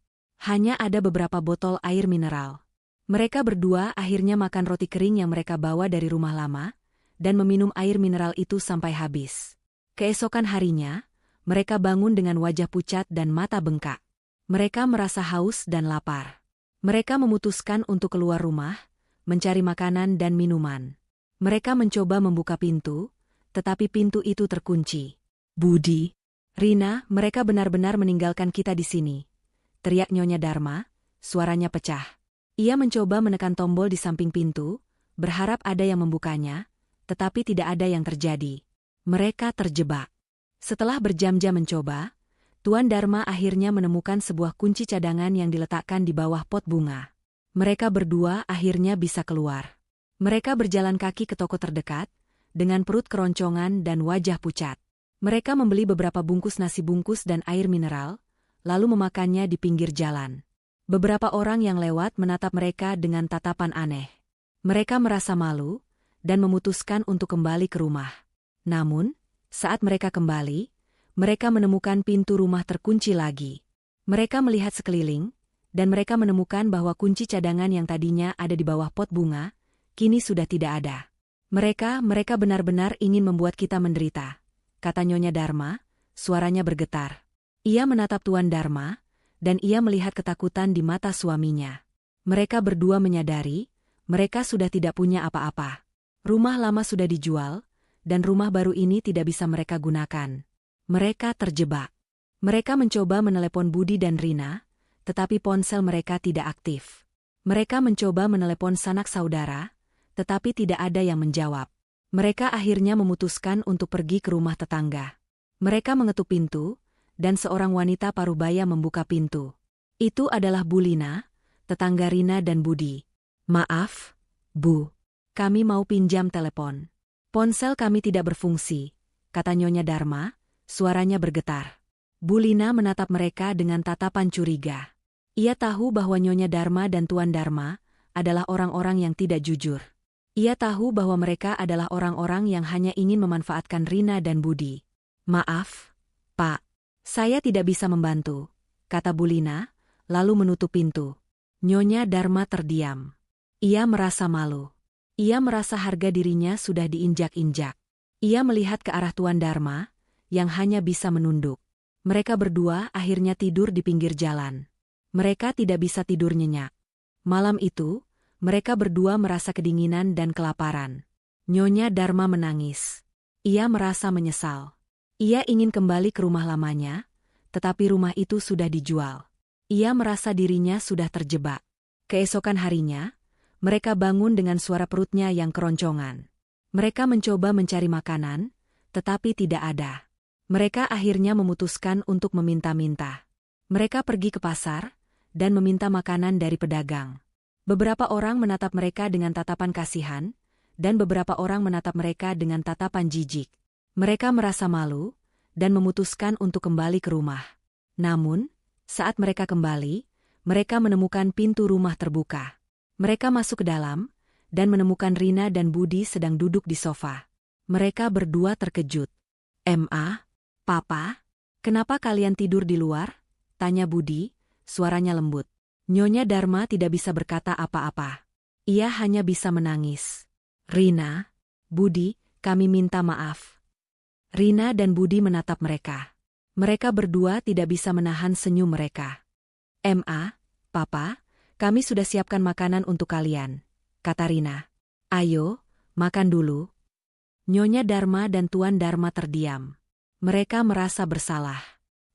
Hanya ada beberapa botol air mineral. Mereka berdua akhirnya makan roti kering yang mereka bawa dari rumah lama, dan meminum air mineral itu sampai habis. Keesokan harinya, mereka bangun dengan wajah pucat dan mata bengkak. Mereka merasa haus dan lapar. Mereka memutuskan untuk keluar rumah, mencari makanan dan minuman. Mereka mencoba membuka pintu, tetapi pintu itu terkunci. Budi, Rina, mereka benar-benar meninggalkan kita di sini. Teriak Nyonya Dharma, suaranya pecah. Ia mencoba menekan tombol di samping pintu, berharap ada yang membukanya, tetapi tidak ada yang terjadi. Mereka terjebak. Setelah berjam-jam mencoba, Tuan Dharma akhirnya menemukan sebuah kunci cadangan yang diletakkan di bawah pot bunga. Mereka berdua akhirnya bisa keluar. Mereka berjalan kaki ke toko terdekat, dengan perut keroncongan dan wajah pucat. Mereka membeli beberapa bungkus nasi bungkus dan air mineral, lalu memakannya di pinggir jalan. Beberapa orang yang lewat menatap mereka dengan tatapan aneh. Mereka merasa malu, dan memutuskan untuk kembali ke rumah. Namun, saat mereka kembali, mereka menemukan pintu rumah terkunci lagi. Mereka melihat sekeliling, dan mereka menemukan bahwa kunci cadangan yang tadinya ada di bawah pot bunga, kini sudah tidak ada. Mereka benar-benar ingin membuat kita menderita, kata Nyonya Dharma, suaranya bergetar. Ia menatap Tuan Dharma, dan ia melihat ketakutan di mata suaminya. Mereka berdua menyadari, mereka sudah tidak punya apa-apa. Rumah lama sudah dijual, dan rumah baru ini tidak bisa mereka gunakan. Mereka terjebak. Mereka mencoba menelepon Budi dan Rina, tetapi ponsel mereka tidak aktif. Mereka mencoba menelepon sanak saudara, tetapi tidak ada yang menjawab. Mereka akhirnya memutuskan untuk pergi ke rumah tetangga. Mereka mengetuk pintu, dan seorang wanita parubaya membuka pintu. Itu adalah Bu Lina, tetangga Rina dan Budi. Maaf, Bu. Kami mau pinjam telepon. Ponsel kami tidak berfungsi, kata Nyonya Dharma, suaranya bergetar. Bu Lina menatap mereka dengan tatapan curiga. Ia tahu bahwa Nyonya Dharma dan Tuan Dharma adalah orang-orang yang tidak jujur. Ia tahu bahwa mereka adalah orang-orang yang hanya ingin memanfaatkan Rina dan Budi. Maaf, Pak. Saya tidak bisa membantu, kata Bu Lina, lalu menutup pintu. Nyonya Dharma terdiam. Ia merasa malu. Ia merasa harga dirinya sudah diinjak-injak. Ia melihat ke arah Tuan Dharma, yang hanya bisa menunduk. Mereka berdua akhirnya tidur di pinggir jalan. Mereka tidak bisa tidur nyenyak. Malam itu, mereka berdua merasa kedinginan dan kelaparan. Nyonya Dharma menangis. Ia merasa menyesal. Ia ingin kembali ke rumah lamanya, tetapi rumah itu sudah dijual. Ia merasa dirinya sudah terjebak. Keesokan harinya, mereka bangun dengan suara perutnya yang keroncongan. Mereka mencoba mencari makanan, tetapi tidak ada. Mereka akhirnya memutuskan untuk meminta-minta. Mereka pergi ke pasar, dan meminta makanan dari pedagang. Beberapa orang menatap mereka dengan tatapan kasihan, dan beberapa orang menatap mereka dengan tatapan jijik. Mereka merasa malu, dan memutuskan untuk kembali ke rumah. Namun, saat mereka kembali, mereka menemukan pintu rumah terbuka. Mereka masuk ke dalam, dan menemukan Rina dan Budi sedang duduk di sofa. Mereka berdua terkejut. "Ma, Papa, kenapa kalian tidur di luar?" tanya Budi, suaranya lembut. Nyonya Dharma tidak bisa berkata apa-apa. Ia hanya bisa menangis. "Rina, Budi, kami minta maaf." Rina dan Budi menatap mereka. Mereka berdua tidak bisa menahan senyum mereka. "Ma, Papa, kami sudah siapkan makanan untuk kalian," kata Rina. "Ayo, makan dulu." Nyonya Dharma dan Tuan Dharma terdiam. Mereka merasa bersalah.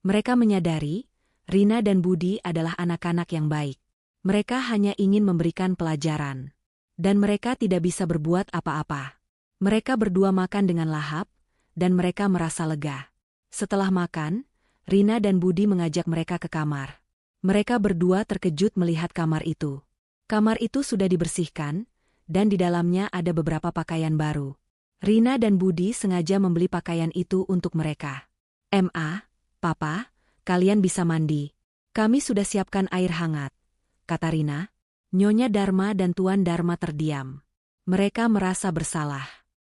Mereka menyadari, Rina dan Budi adalah anak-anak yang baik. Mereka hanya ingin memberikan pelajaran. Dan mereka tidak bisa berbuat apa-apa. Mereka berdua makan dengan lahap, dan mereka merasa lega. Setelah makan, Rina dan Budi mengajak mereka ke kamar. Mereka berdua terkejut melihat kamar itu. Kamar itu sudah dibersihkan, dan di dalamnya ada beberapa pakaian baru. Rina dan Budi sengaja membeli pakaian itu untuk mereka. "Ma, Papa, kalian bisa mandi. Kami sudah siapkan air hangat," kata Rina. Nyonya Dharma dan Tuan Dharma terdiam. Mereka merasa bersalah.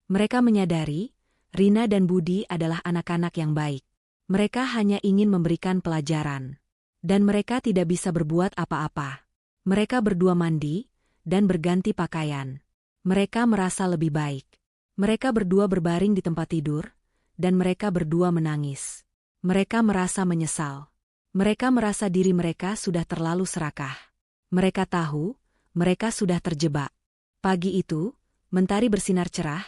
Mereka menyadari, Rina dan Budi adalah anak-anak yang baik. Mereka hanya ingin memberikan pelajaran. Dan mereka tidak bisa berbuat apa-apa. Mereka berdua mandi, dan berganti pakaian. Mereka merasa lebih baik. Mereka berdua berbaring di tempat tidur, dan mereka berdua menangis. Mereka merasa menyesal. Mereka merasa diri mereka sudah terlalu serakah. Mereka tahu, mereka sudah terjebak. Pagi itu, mentari bersinar cerah,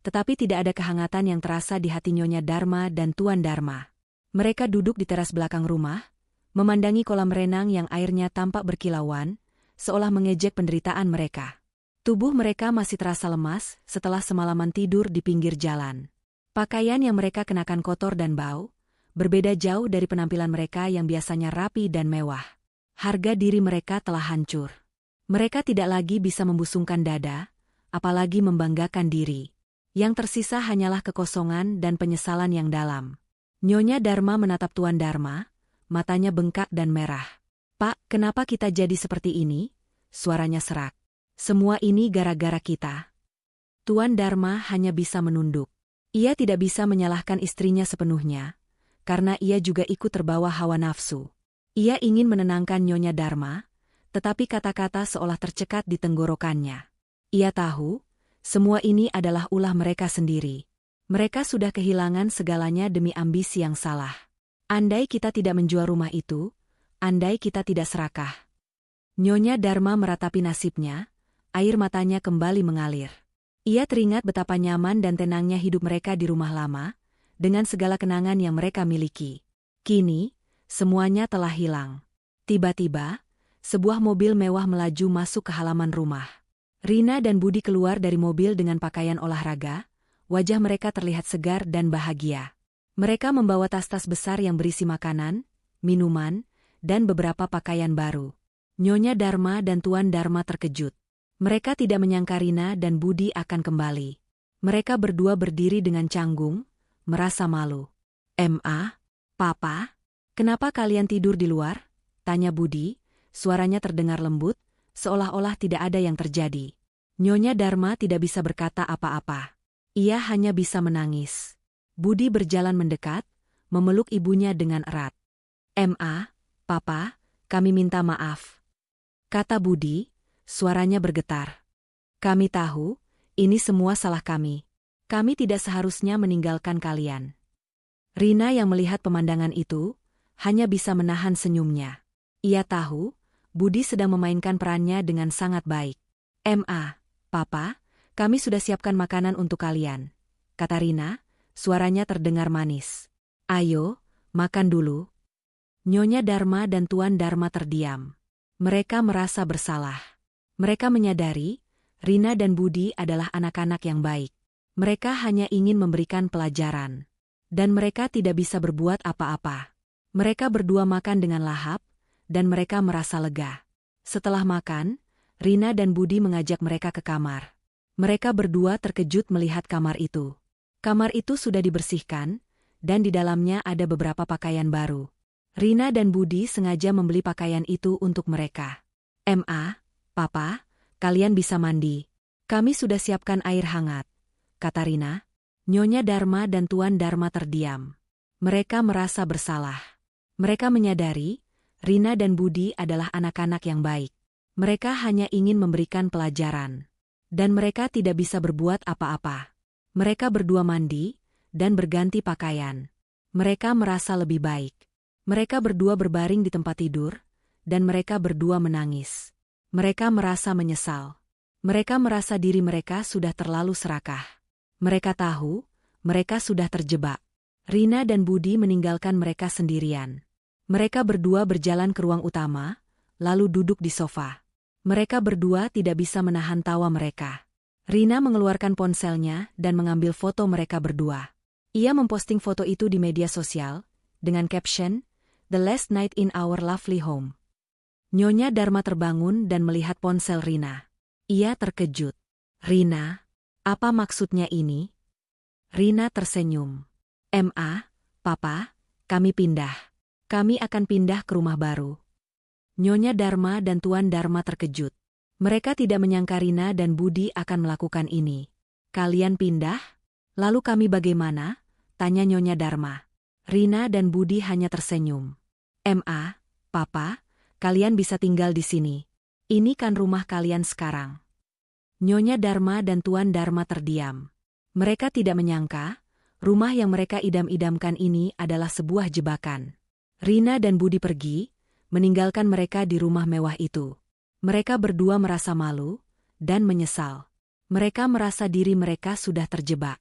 tetapi tidak ada kehangatan yang terasa di hati Nyonya Dharma dan Tuan Dharma. Mereka duduk di teras belakang rumah, memandangi kolam renang yang airnya tampak berkilauan, seolah mengejek penderitaan mereka. Tubuh mereka masih terasa lemas setelah semalaman tidur di pinggir jalan. Pakaian yang mereka kenakan kotor dan bau, berbeda jauh dari penampilan mereka yang biasanya rapi dan mewah. Harga diri mereka telah hancur. Mereka tidak lagi bisa membusungkan dada, apalagi membanggakan diri. Yang tersisa hanyalah kekosongan dan penyesalan yang dalam. Nyonya Dharma menatap Tuan Dharma, matanya bengkak dan merah. "Pak, kenapa kita jadi seperti ini?" Suaranya serak. "Semua ini gara-gara kita." Tuan Dharma hanya bisa menunduk. Ia tidak bisa menyalahkan istrinya sepenuhnya, karena ia juga ikut terbawa hawa nafsu. Ia ingin menenangkan Nyonya Dharma, tetapi kata-kata seolah tercekat di tenggorokannya. Ia tahu, semua ini adalah ulah mereka sendiri. Mereka sudah kehilangan segalanya demi ambisi yang salah. Andai kita tidak menjual rumah itu, andai kita tidak serakah. Nyonya Dharma meratapi nasibnya, air matanya kembali mengalir. Ia teringat betapa nyaman dan tenangnya hidup mereka di rumah lama, dengan segala kenangan yang mereka miliki. Kini, semuanya telah hilang. Tiba-tiba, sebuah mobil mewah melaju masuk ke halaman rumah. Rina dan Budi keluar dari mobil dengan pakaian olahraga, wajah mereka terlihat segar dan bahagia. Mereka membawa tas-tas besar yang berisi makanan, minuman, dan beberapa pakaian baru. Nyonya Dharma dan Tuan Dharma terkejut. Mereka tidak menyangka Rina dan Budi akan kembali. Mereka berdua berdiri dengan canggung, merasa malu. "Ma, Papa, kenapa kalian tidur di luar?" tanya Budi, suaranya terdengar lembut, seolah-olah tidak ada yang terjadi. Nyonya Dharma tidak bisa berkata apa-apa. Ia hanya bisa menangis. Budi berjalan mendekat, memeluk ibunya dengan erat. "Ma, Papa, kami minta maaf," kata Budi, suaranya bergetar. "Kami tahu, ini semua salah kami. Kami tidak seharusnya meninggalkan kalian." Rina yang melihat pemandangan itu, hanya bisa menahan senyumnya. Ia tahu, Budi sedang memainkan perannya dengan sangat baik. "Ma, Papa, kami sudah siapkan makanan untuk kalian," kata Rina, suaranya terdengar manis. "Ayo, makan dulu." Nyonya Dharma dan Tuan Dharma terdiam. Mereka merasa bersalah. Mereka menyadari, Rina dan Budi adalah anak-anak yang baik. Mereka hanya ingin memberikan pelajaran. Dan mereka tidak bisa berbuat apa-apa. Mereka berdua makan dengan lahap, dan mereka merasa lega. Setelah makan, Rina dan Budi mengajak mereka ke kamar. Mereka berdua terkejut melihat kamar itu. Kamar itu sudah dibersihkan, dan di dalamnya ada beberapa pakaian baru. Rina dan Budi sengaja membeli pakaian itu untuk mereka. Papa, kalian bisa mandi. Kami sudah siapkan air hangat, kata Rina. Nyonya Dharma dan Tuan Dharma terdiam. Mereka merasa bersalah. Mereka menyadari, Rina dan Budi adalah anak-anak yang baik. Mereka hanya ingin memberikan pelajaran. Dan mereka tidak bisa berbuat apa-apa. Mereka berdua mandi, dan berganti pakaian. Mereka merasa lebih baik. Mereka berdua berbaring di tempat tidur, dan mereka berdua menangis. Mereka merasa menyesal. Mereka merasa diri mereka sudah terlalu serakah. Mereka tahu, mereka sudah terjebak. Rina dan Budi meninggalkan mereka sendirian. Mereka berdua berjalan ke ruang utama, lalu duduk di sofa. Mereka berdua tidak bisa menahan tawa mereka. Rina mengeluarkan ponselnya dan mengambil foto mereka berdua. Ia memposting foto itu di media sosial, dengan caption, "The last night in our lovely home." Nyonya Dharma terbangun dan melihat ponsel Rina. Ia terkejut. "Rina, apa maksudnya ini?" Rina tersenyum. Papa, kami pindah. Kami akan pindah ke rumah baru." Nyonya Dharma dan Tuan Dharma terkejut. Mereka tidak menyangka Rina dan Budi akan melakukan ini. "Kalian pindah? Lalu kami bagaimana?" tanya Nyonya Dharma. Rina dan Budi hanya tersenyum. Papa, kalian bisa tinggal di sini. Ini kan rumah kalian sekarang." Nyonya Dharma dan Tuan Dharma terdiam. Mereka tidak menyangka, rumah yang mereka idam-idamkan ini adalah sebuah jebakan. Rina dan Budi pergi, meninggalkan mereka di rumah mewah itu. Mereka berdua merasa malu dan menyesal. Mereka merasa diri mereka sudah terjebak.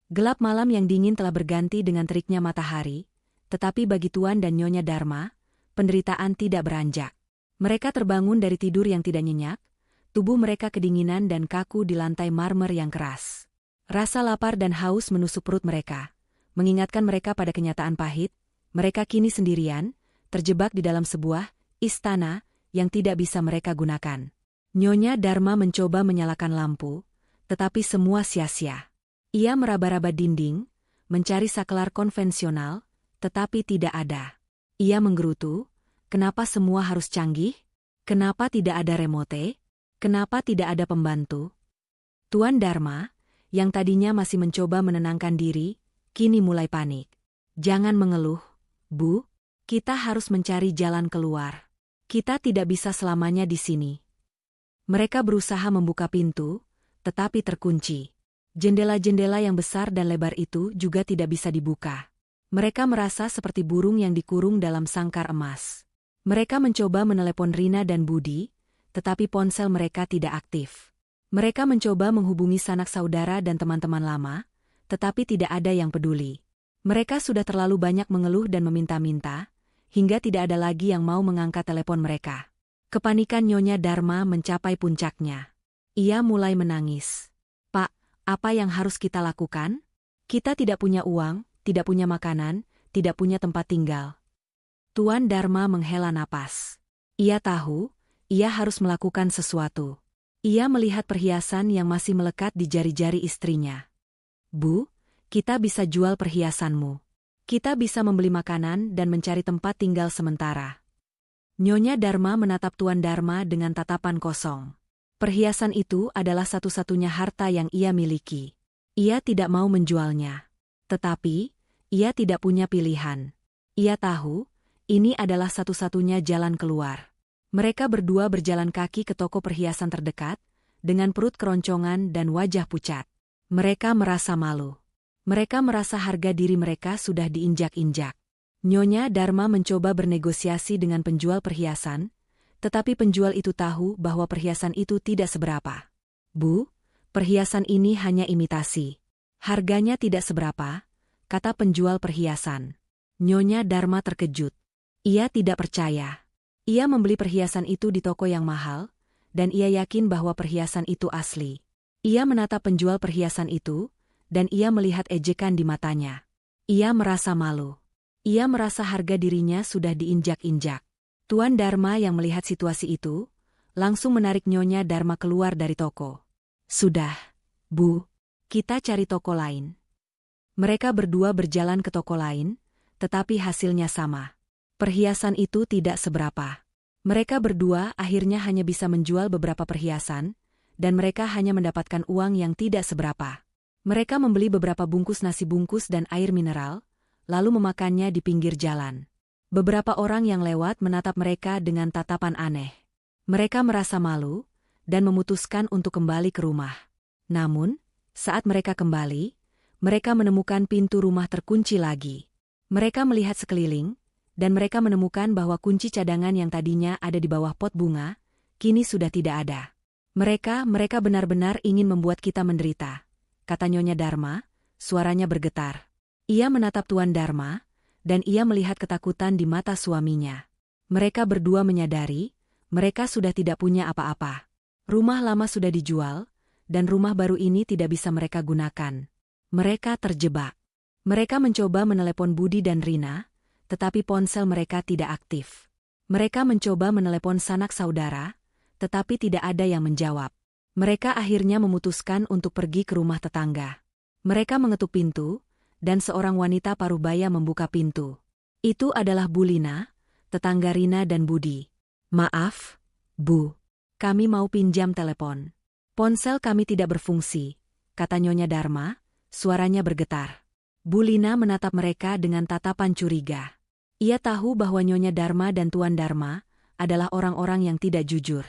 Gelap malam yang dingin telah berganti dengan teriknya matahari, tetapi bagi Tuan dan Nyonya Dharma, penderitaan tidak beranjak. Mereka terbangun dari tidur yang tidak nyenyak, tubuh mereka kedinginan dan kaku di lantai marmer yang keras. Rasa lapar dan haus menusuk perut mereka, mengingatkan mereka pada kenyataan pahit. Mereka kini sendirian, terjebak di dalam sebuah istana yang tidak bisa mereka gunakan. Nyonya Dharma mencoba menyalakan lampu, tetapi semua sia-sia. Ia meraba-raba dinding, mencari saklar konvensional, tetapi tidak ada. Ia menggerutu, kenapa semua harus canggih? Kenapa tidak ada remote? Kenapa tidak ada pembantu? Tuan Dharma, yang tadinya masih mencoba menenangkan diri, kini mulai panik. "Jangan mengeluh, Bu. Kita harus mencari jalan keluar. Kita tidak bisa selamanya di sini." Mereka berusaha membuka pintu, tetapi terkunci. Jendela-jendela yang besar dan lebar itu juga tidak bisa dibuka. Mereka merasa seperti burung yang dikurung dalam sangkar emas. Mereka mencoba menelepon Rina dan Budi, tetapi ponsel mereka tidak aktif. Mereka mencoba menghubungi sanak saudara dan teman-teman lama, tetapi tidak ada yang peduli. Mereka sudah terlalu banyak mengeluh dan meminta-minta, hingga tidak ada lagi yang mau mengangkat telepon mereka. Kepanikan Nyonya Dharma mencapai puncaknya. Ia mulai menangis. "Pak, apa yang harus kita lakukan? Kita tidak punya uang, tidak punya makanan, tidak punya tempat tinggal." Tuan Dharma menghela napas. Ia tahu, ia harus melakukan sesuatu. Ia melihat perhiasan yang masih melekat di jari-jari istrinya. "Bu, kita bisa jual perhiasanmu. Kita bisa membeli makanan dan mencari tempat tinggal sementara." Nyonya Dharma menatap Tuan Dharma dengan tatapan kosong. Perhiasan itu adalah satu-satunya harta yang ia miliki. Ia tidak mau menjualnya. Tetapi, ia tidak punya pilihan. Ia tahu, ini adalah satu-satunya jalan keluar. Mereka berdua berjalan kaki ke toko perhiasan terdekat, dengan perut keroncongan dan wajah pucat. Mereka merasa malu. Mereka merasa harga diri mereka sudah diinjak-injak. Nyonya Dharma mencoba bernegosiasi dengan penjual perhiasan, tetapi penjual itu tahu bahwa perhiasan itu tidak seberapa. "Bu, perhiasan ini hanya imitasi. Harganya tidak seberapa," kata penjual perhiasan. Nyonya Dharma terkejut. Ia tidak percaya. Ia membeli perhiasan itu di toko yang mahal, dan ia yakin bahwa perhiasan itu asli. Ia menatap penjual perhiasan itu, dan ia melihat ejekan di matanya. Ia merasa malu. Ia merasa harga dirinya sudah diinjak-injak. Tuan Dharma yang melihat situasi itu, langsung menarik Nyonya Dharma keluar dari toko. Sudah, Bu, kita cari toko lain. Mereka berdua berjalan ke toko lain, tetapi hasilnya sama. Perhiasan itu tidak seberapa. Mereka berdua akhirnya hanya bisa menjual beberapa perhiasan, dan mereka hanya mendapatkan uang yang tidak seberapa. Mereka membeli beberapa bungkus nasi bungkus dan air mineral, lalu memakannya di pinggir jalan. Beberapa orang yang lewat menatap mereka dengan tatapan aneh. Mereka merasa malu, dan memutuskan untuk kembali ke rumah. Namun, saat mereka kembali, mereka menemukan pintu rumah terkunci lagi. Mereka melihat sekeliling, dan mereka menemukan bahwa kunci cadangan yang tadinya ada di bawah pot bunga, kini sudah tidak ada. Mereka benar-benar ingin membuat kita menderita, kata Nyonya Dharma, suaranya bergetar. Ia menatap Tuan Dharma, dan ia melihat ketakutan di mata suaminya. Mereka berdua menyadari, mereka sudah tidak punya apa-apa. Rumah lama sudah dijual, dan rumah baru ini tidak bisa mereka gunakan. Mereka terjebak. Mereka mencoba menelepon Budi dan Rina, tetapi ponsel mereka tidak aktif. Mereka mencoba menelepon sanak saudara, tetapi tidak ada yang menjawab. Mereka akhirnya memutuskan untuk pergi ke rumah tetangga. Mereka mengetuk pintu, dan seorang wanita parubaya membuka pintu. Itu adalah Bu Lina, tetangga Rina dan Budi. Maaf, Bu. Kami mau pinjam telepon. Ponsel kami tidak berfungsi, kata Nyonya Dharma, suaranya bergetar. Bu Lina menatap mereka dengan tatapan curiga. Ia tahu bahwa Nyonya Dharma dan Tuan Dharma adalah orang-orang yang tidak jujur.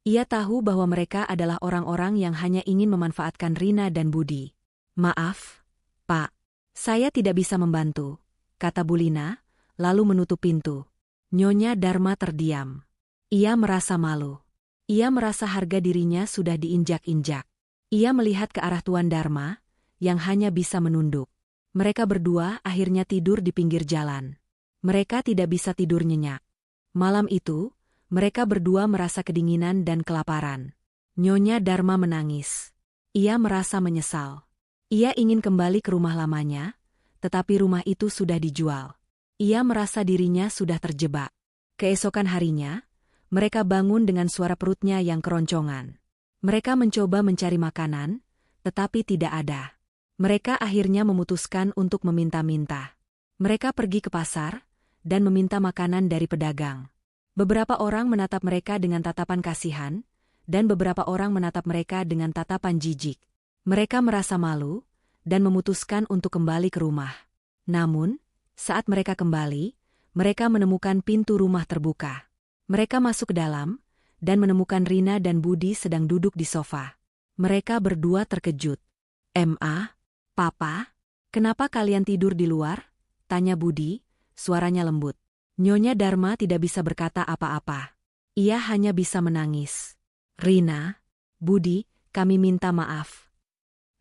Ia tahu bahwa mereka adalah orang-orang yang hanya ingin memanfaatkan Rina dan Budi. Maaf, Pak. Saya tidak bisa membantu, kata Bu Lina, lalu menutup pintu. Nyonya Dharma terdiam. Ia merasa malu. Ia merasa harga dirinya sudah diinjak-injak. Ia melihat ke arah Tuan Dharma, yang hanya bisa menunduk. Mereka berdua akhirnya tidur di pinggir jalan. Mereka tidak bisa tidur nyenyak. Malam itu, mereka berdua merasa kedinginan dan kelaparan. Nyonya Dharma menangis. Ia merasa menyesal. Ia ingin kembali ke rumah lamanya, tetapi rumah itu sudah dijual. Ia merasa dirinya sudah terjebak. Keesokan harinya, mereka bangun dengan suara perutnya yang keroncongan. Mereka mencoba mencari makanan, tetapi tidak ada. Mereka akhirnya memutuskan untuk meminta-minta. Mereka pergi ke pasar, dan meminta makanan dari pedagang. Beberapa orang menatap mereka dengan tatapan kasihan, dan beberapa orang menatap mereka dengan tatapan jijik. Mereka merasa malu, dan memutuskan untuk kembali ke rumah. Namun, saat mereka kembali, mereka menemukan pintu rumah terbuka. Mereka masuk ke dalam, dan menemukan Rina dan Budi sedang duduk di sofa. Mereka berdua terkejut. "Ma, Papa, kenapa kalian tidur di luar?" tanya Budi, suaranya lembut. Nyonya Dharma tidak bisa berkata apa-apa. Ia hanya bisa menangis. "Rina, Budi, kami minta maaf."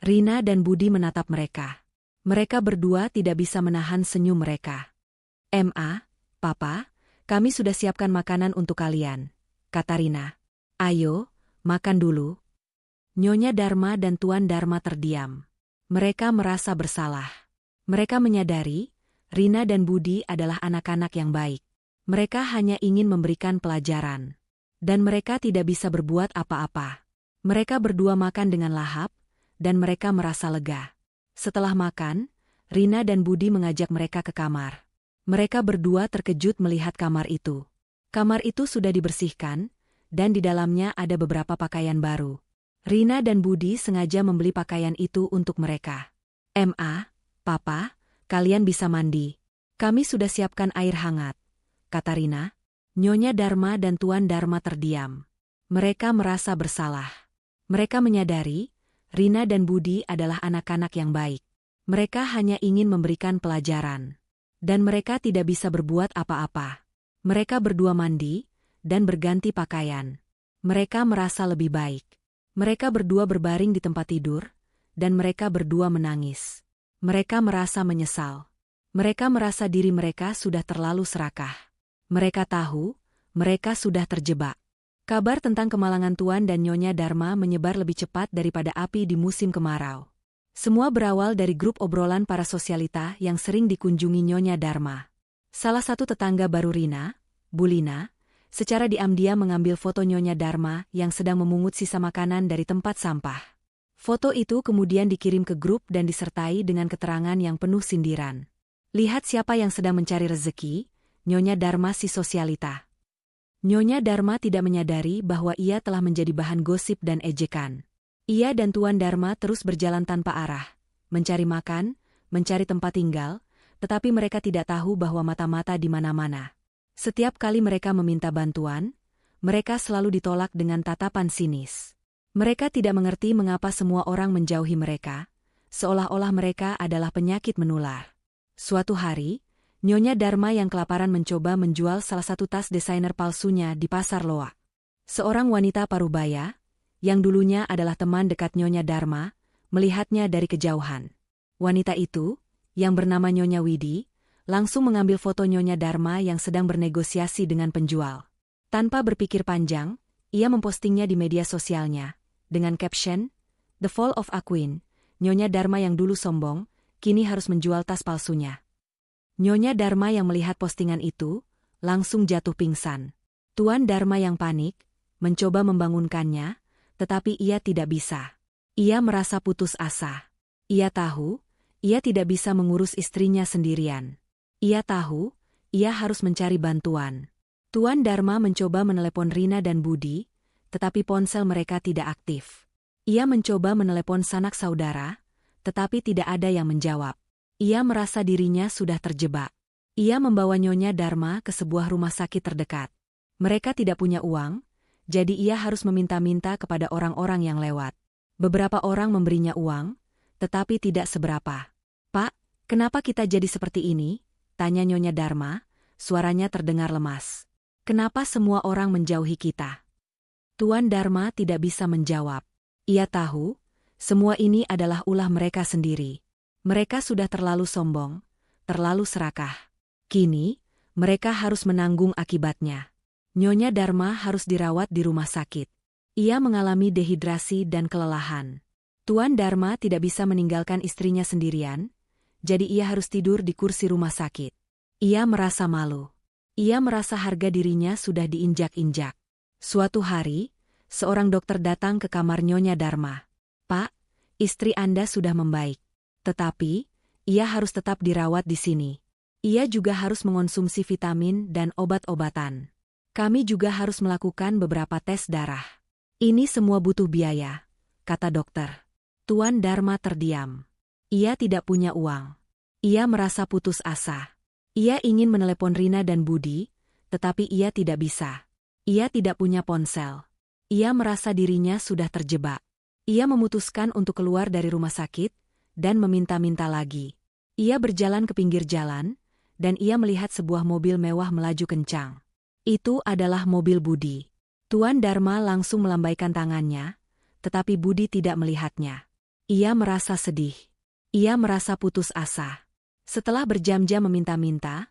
Rina dan Budi menatap mereka. Mereka berdua tidak bisa menahan senyum mereka. "Ma, Papa, kami sudah siapkan makanan untuk kalian," kata Rina. "Ayo, makan dulu." Nyonya Dharma dan Tuan Dharma terdiam. Mereka merasa bersalah. Mereka menyadari, Rina dan Budi adalah anak-anak yang baik. Mereka hanya ingin memberikan pelajaran. Dan mereka tidak bisa berbuat apa-apa. Mereka berdua makan dengan lahap, dan mereka merasa lega. Setelah makan, Rina dan Budi mengajak mereka ke kamar. Mereka berdua terkejut melihat kamar itu. Kamar itu sudah dibersihkan, dan di dalamnya ada beberapa pakaian baru. Rina dan Budi sengaja membeli pakaian itu untuk mereka. "Ma, Papa, kalian bisa mandi. Kami sudah siapkan air hangat," kata Rina. Nyonya Dharma dan Tuan Dharma terdiam. Mereka merasa bersalah. Mereka menyadari, Rina dan Budi adalah anak-anak yang baik. Mereka hanya ingin memberikan pelajaran. Dan mereka tidak bisa berbuat apa-apa. Mereka berdua mandi, dan berganti pakaian. Mereka merasa lebih baik. Mereka berdua berbaring di tempat tidur, dan mereka berdua menangis. Mereka merasa menyesal. Mereka merasa diri mereka sudah terlalu serakah. Mereka tahu, mereka sudah terjebak. Kabar tentang kemalangan Tuan dan Nyonya Dharma menyebar lebih cepat daripada api di musim kemarau. Semua berawal dari grup obrolan para sosialita yang sering dikunjungi Nyonya Dharma. Salah satu tetangga baru Rina, Bu Lina, Secara diam-diam mengambil foto Nyonya Dharma yang sedang memungut sisa makanan dari tempat sampah. Foto itu kemudian dikirim ke grup dan disertai dengan keterangan yang penuh sindiran. Lihat siapa yang sedang mencari rezeki, Nyonya Dharma si sosialita. Nyonya Dharma tidak menyadari bahwa ia telah menjadi bahan gosip dan ejekan. Ia dan Tuan Dharma terus berjalan tanpa arah, mencari makan, mencari tempat tinggal, tetapi mereka tidak tahu bahwa mata-mata di mana-mana. Setiap kali mereka meminta bantuan, mereka selalu ditolak dengan tatapan sinis. Mereka tidak mengerti mengapa semua orang menjauhi mereka, seolah-olah mereka adalah penyakit menular. Suatu hari, Nyonya Dharma yang kelaparan mencoba menjual salah satu tas desainer palsunya di pasar Loak. Seorang wanita parubaya, yang dulunya adalah teman dekat Nyonya Dharma, melihatnya dari kejauhan. Wanita itu, yang bernama Nyonya Widi, langsung mengambil foto Nyonya Dharma yang sedang bernegosiasi dengan penjual. Tanpa berpikir panjang, ia mempostingnya di media sosialnya, dengan caption, "The Fall of a Queen, Nyonya Dharma yang dulu sombong, kini harus menjual tas palsunya." Nyonya Dharma yang melihat postingan itu, langsung jatuh pingsan. Tuan Dharma yang panik, mencoba membangunkannya, tetapi ia tidak bisa. Ia merasa putus asa. Ia tahu, ia tidak bisa mengurus istrinya sendirian. Ia tahu, ia harus mencari bantuan. Tuan Dharma mencoba menelepon Rina dan Budi, tetapi ponsel mereka tidak aktif. Ia mencoba menelepon sanak saudara, tetapi tidak ada yang menjawab. Ia merasa dirinya sudah terjebak. Ia membawa Nyonya Dharma ke sebuah rumah sakit terdekat. Mereka tidak punya uang, jadi ia harus meminta-minta kepada orang-orang yang lewat. Beberapa orang memberinya uang, tetapi tidak seberapa. "Pak, kenapa kita jadi seperti ini?" tanya Nyonya Dharma, suaranya terdengar lemas. "Kenapa semua orang menjauhi kita?" Tuan Dharma tidak bisa menjawab. Ia tahu, semua ini adalah ulah mereka sendiri. Mereka sudah terlalu sombong, terlalu serakah. Kini, mereka harus menanggung akibatnya. Nyonya Dharma harus dirawat di rumah sakit. Ia mengalami dehidrasi dan kelelahan. Tuan Dharma tidak bisa meninggalkan istrinya sendirian, jadi ia harus tidur di kursi rumah sakit. Ia merasa malu. Ia merasa harga dirinya sudah diinjak-injak. Suatu hari, seorang dokter datang ke kamar Nyonya Dharma. "Pak, istri Anda sudah membaik. Tetapi, ia harus tetap dirawat di sini. Ia juga harus mengonsumsi vitamin dan obat-obatan. Kami juga harus melakukan beberapa tes darah. Ini semua butuh biaya," kata dokter. Tuan Dharma terdiam. Ia tidak punya uang. Ia merasa putus asa. Ia ingin menelepon Rina dan Budi, tetapi ia tidak bisa. Ia tidak punya ponsel. Ia merasa dirinya sudah terjebak. Ia memutuskan untuk keluar dari rumah sakit dan meminta-minta lagi. Ia berjalan ke pinggir jalan, dan ia melihat sebuah mobil mewah melaju kencang. Itu adalah mobil Budi. Tuan Dharma langsung melambaikan tangannya, tetapi Budi tidak melihatnya. Ia merasa sedih. Ia merasa putus asa. Setelah berjam-jam meminta-minta,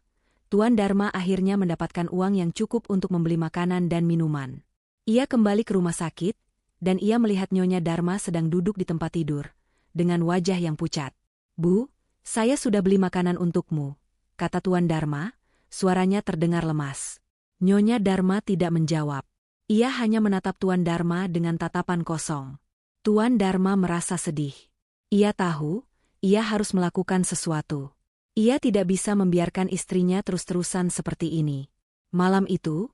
Tuan Dharma akhirnya mendapatkan uang yang cukup untuk membeli makanan dan minuman. Ia kembali ke rumah sakit, dan ia melihat Nyonya Dharma sedang duduk di tempat tidur, dengan wajah yang pucat. "Bu, saya sudah beli makanan untukmu," kata Tuan Dharma, suaranya terdengar lemas. Nyonya Dharma tidak menjawab. Ia hanya menatap Tuan Dharma dengan tatapan kosong. Tuan Dharma merasa sedih. Ia tahu, ia harus melakukan sesuatu. Ia tidak bisa membiarkan istrinya terus-terusan seperti ini. Malam itu,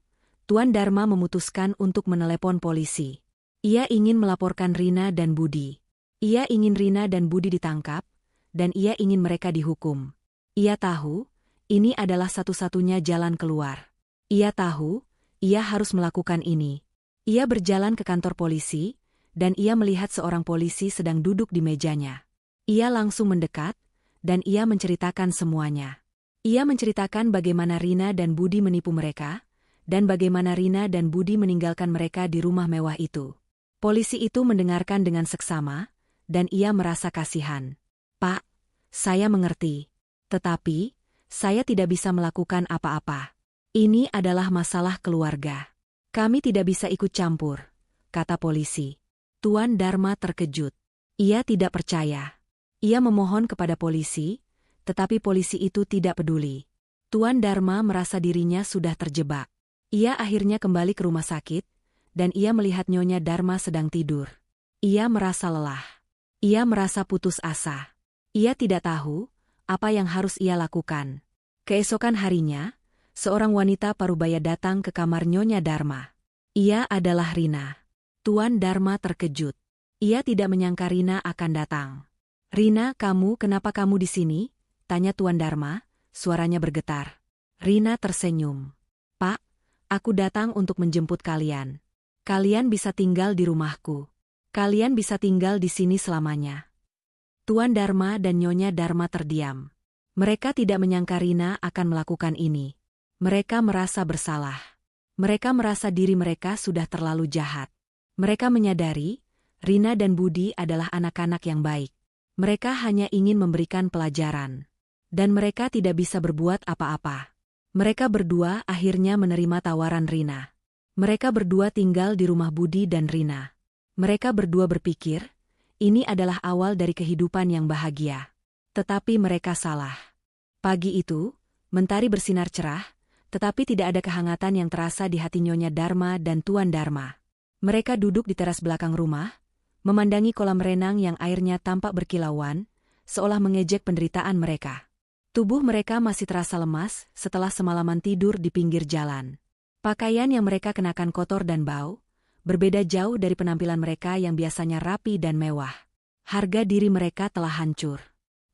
Tuan Dharma memutuskan untuk menelepon polisi. Ia ingin melaporkan Rina dan Budi. Ia ingin Rina dan Budi ditangkap, dan ia ingin mereka dihukum. Ia tahu, ini adalah satu-satunya jalan keluar. Ia tahu, ia harus melakukan ini. Ia berjalan ke kantor polisi, dan ia melihat seorang polisi sedang duduk di mejanya. Ia langsung mendekat, dan ia menceritakan semuanya. Ia menceritakan bagaimana Rina dan Budi menipu mereka, dan bagaimana Rina dan Budi meninggalkan mereka di rumah mewah itu. Polisi itu mendengarkan dengan seksama, dan ia merasa kasihan. "Pak, saya mengerti. Tetapi, saya tidak bisa melakukan apa-apa. Ini adalah masalah keluarga. Kami tidak bisa ikut campur," kata polisi. Tuan Dharma terkejut. Ia tidak percaya. Ia memohon kepada polisi, tetapi polisi itu tidak peduli. Tuan Dharma merasa dirinya sudah terjebak. Ia akhirnya kembali ke rumah sakit, dan ia melihat Nyonya Dharma sedang tidur. Ia merasa lelah. Ia merasa putus asa. Ia tidak tahu apa yang harus ia lakukan. Keesokan harinya, seorang wanita parubaya datang ke kamar Nyonya Dharma. Ia adalah Rina. Tuan Dharma terkejut. Ia tidak menyangka Rina akan datang. "Rina, kenapa kamu di sini?" tanya Tuan Dharma, suaranya bergetar. Rina tersenyum. "Pak, aku datang untuk menjemput kalian. Kalian bisa tinggal di rumahku. Kalian bisa tinggal di sini selamanya." Tuan Dharma dan Nyonya Dharma terdiam. Mereka tidak menyangka Rina akan melakukan ini. Mereka merasa bersalah. Mereka merasa diri mereka sudah terlalu jahat. Mereka menyadari Rina dan Budi adalah anak-anak yang baik. Mereka hanya ingin memberikan pelajaran. Dan mereka tidak bisa berbuat apa-apa. Mereka berdua akhirnya menerima tawaran Rina. Mereka berdua tinggal di rumah Budi dan Rina. Mereka berdua berpikir, ini adalah awal dari kehidupan yang bahagia. Tetapi mereka salah. Pagi itu, mentari bersinar cerah, tetapi tidak ada kehangatan yang terasa di hati Nyonya Dharma dan Tuan Dharma. Mereka duduk di teras belakang rumah, memandangi kolam renang yang airnya tampak berkilauan, seolah mengejek penderitaan mereka. Tubuh mereka masih terasa lemas setelah semalaman tidur di pinggir jalan. Pakaian yang mereka kenakan kotor dan bau, berbeda jauh dari penampilan mereka yang biasanya rapi dan mewah. Harga diri mereka telah hancur.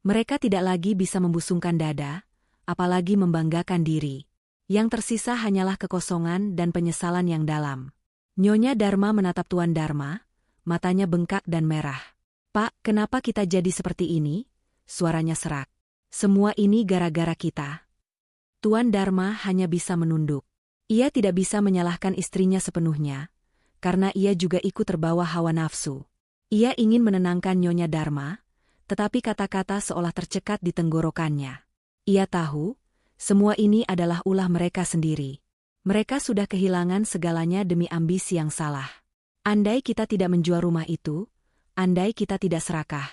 Mereka tidak lagi bisa membusungkan dada, apalagi membanggakan diri. Yang tersisa hanyalah kekosongan dan penyesalan yang dalam. Nyonya Dharma menatap Tuan Dharma, matanya bengkak dan merah. "Pak, kenapa kita jadi seperti ini?" Suaranya serak. "Semua ini gara-gara kita." Tuan Dharma hanya bisa menunduk. Ia tidak bisa menyalahkan istrinya sepenuhnya, karena ia juga ikut terbawa hawa nafsu. Ia ingin menenangkan Nyonya Dharma, tetapi kata-kata seolah tercekat di tenggorokannya. Ia tahu, semua ini adalah ulah mereka sendiri. Mereka sudah kehilangan segalanya demi ambisi yang salah. Andai kita tidak menjual rumah itu, andai kita tidak serakah.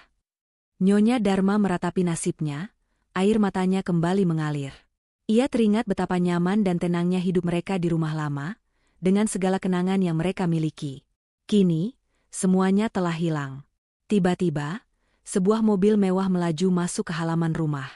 Nyonya Dharma meratapi nasibnya, air matanya kembali mengalir. Ia teringat betapa nyaman dan tenangnya hidup mereka di rumah lama, dengan segala kenangan yang mereka miliki. Kini, semuanya telah hilang. Tiba-tiba, sebuah mobil mewah melaju masuk ke halaman rumah.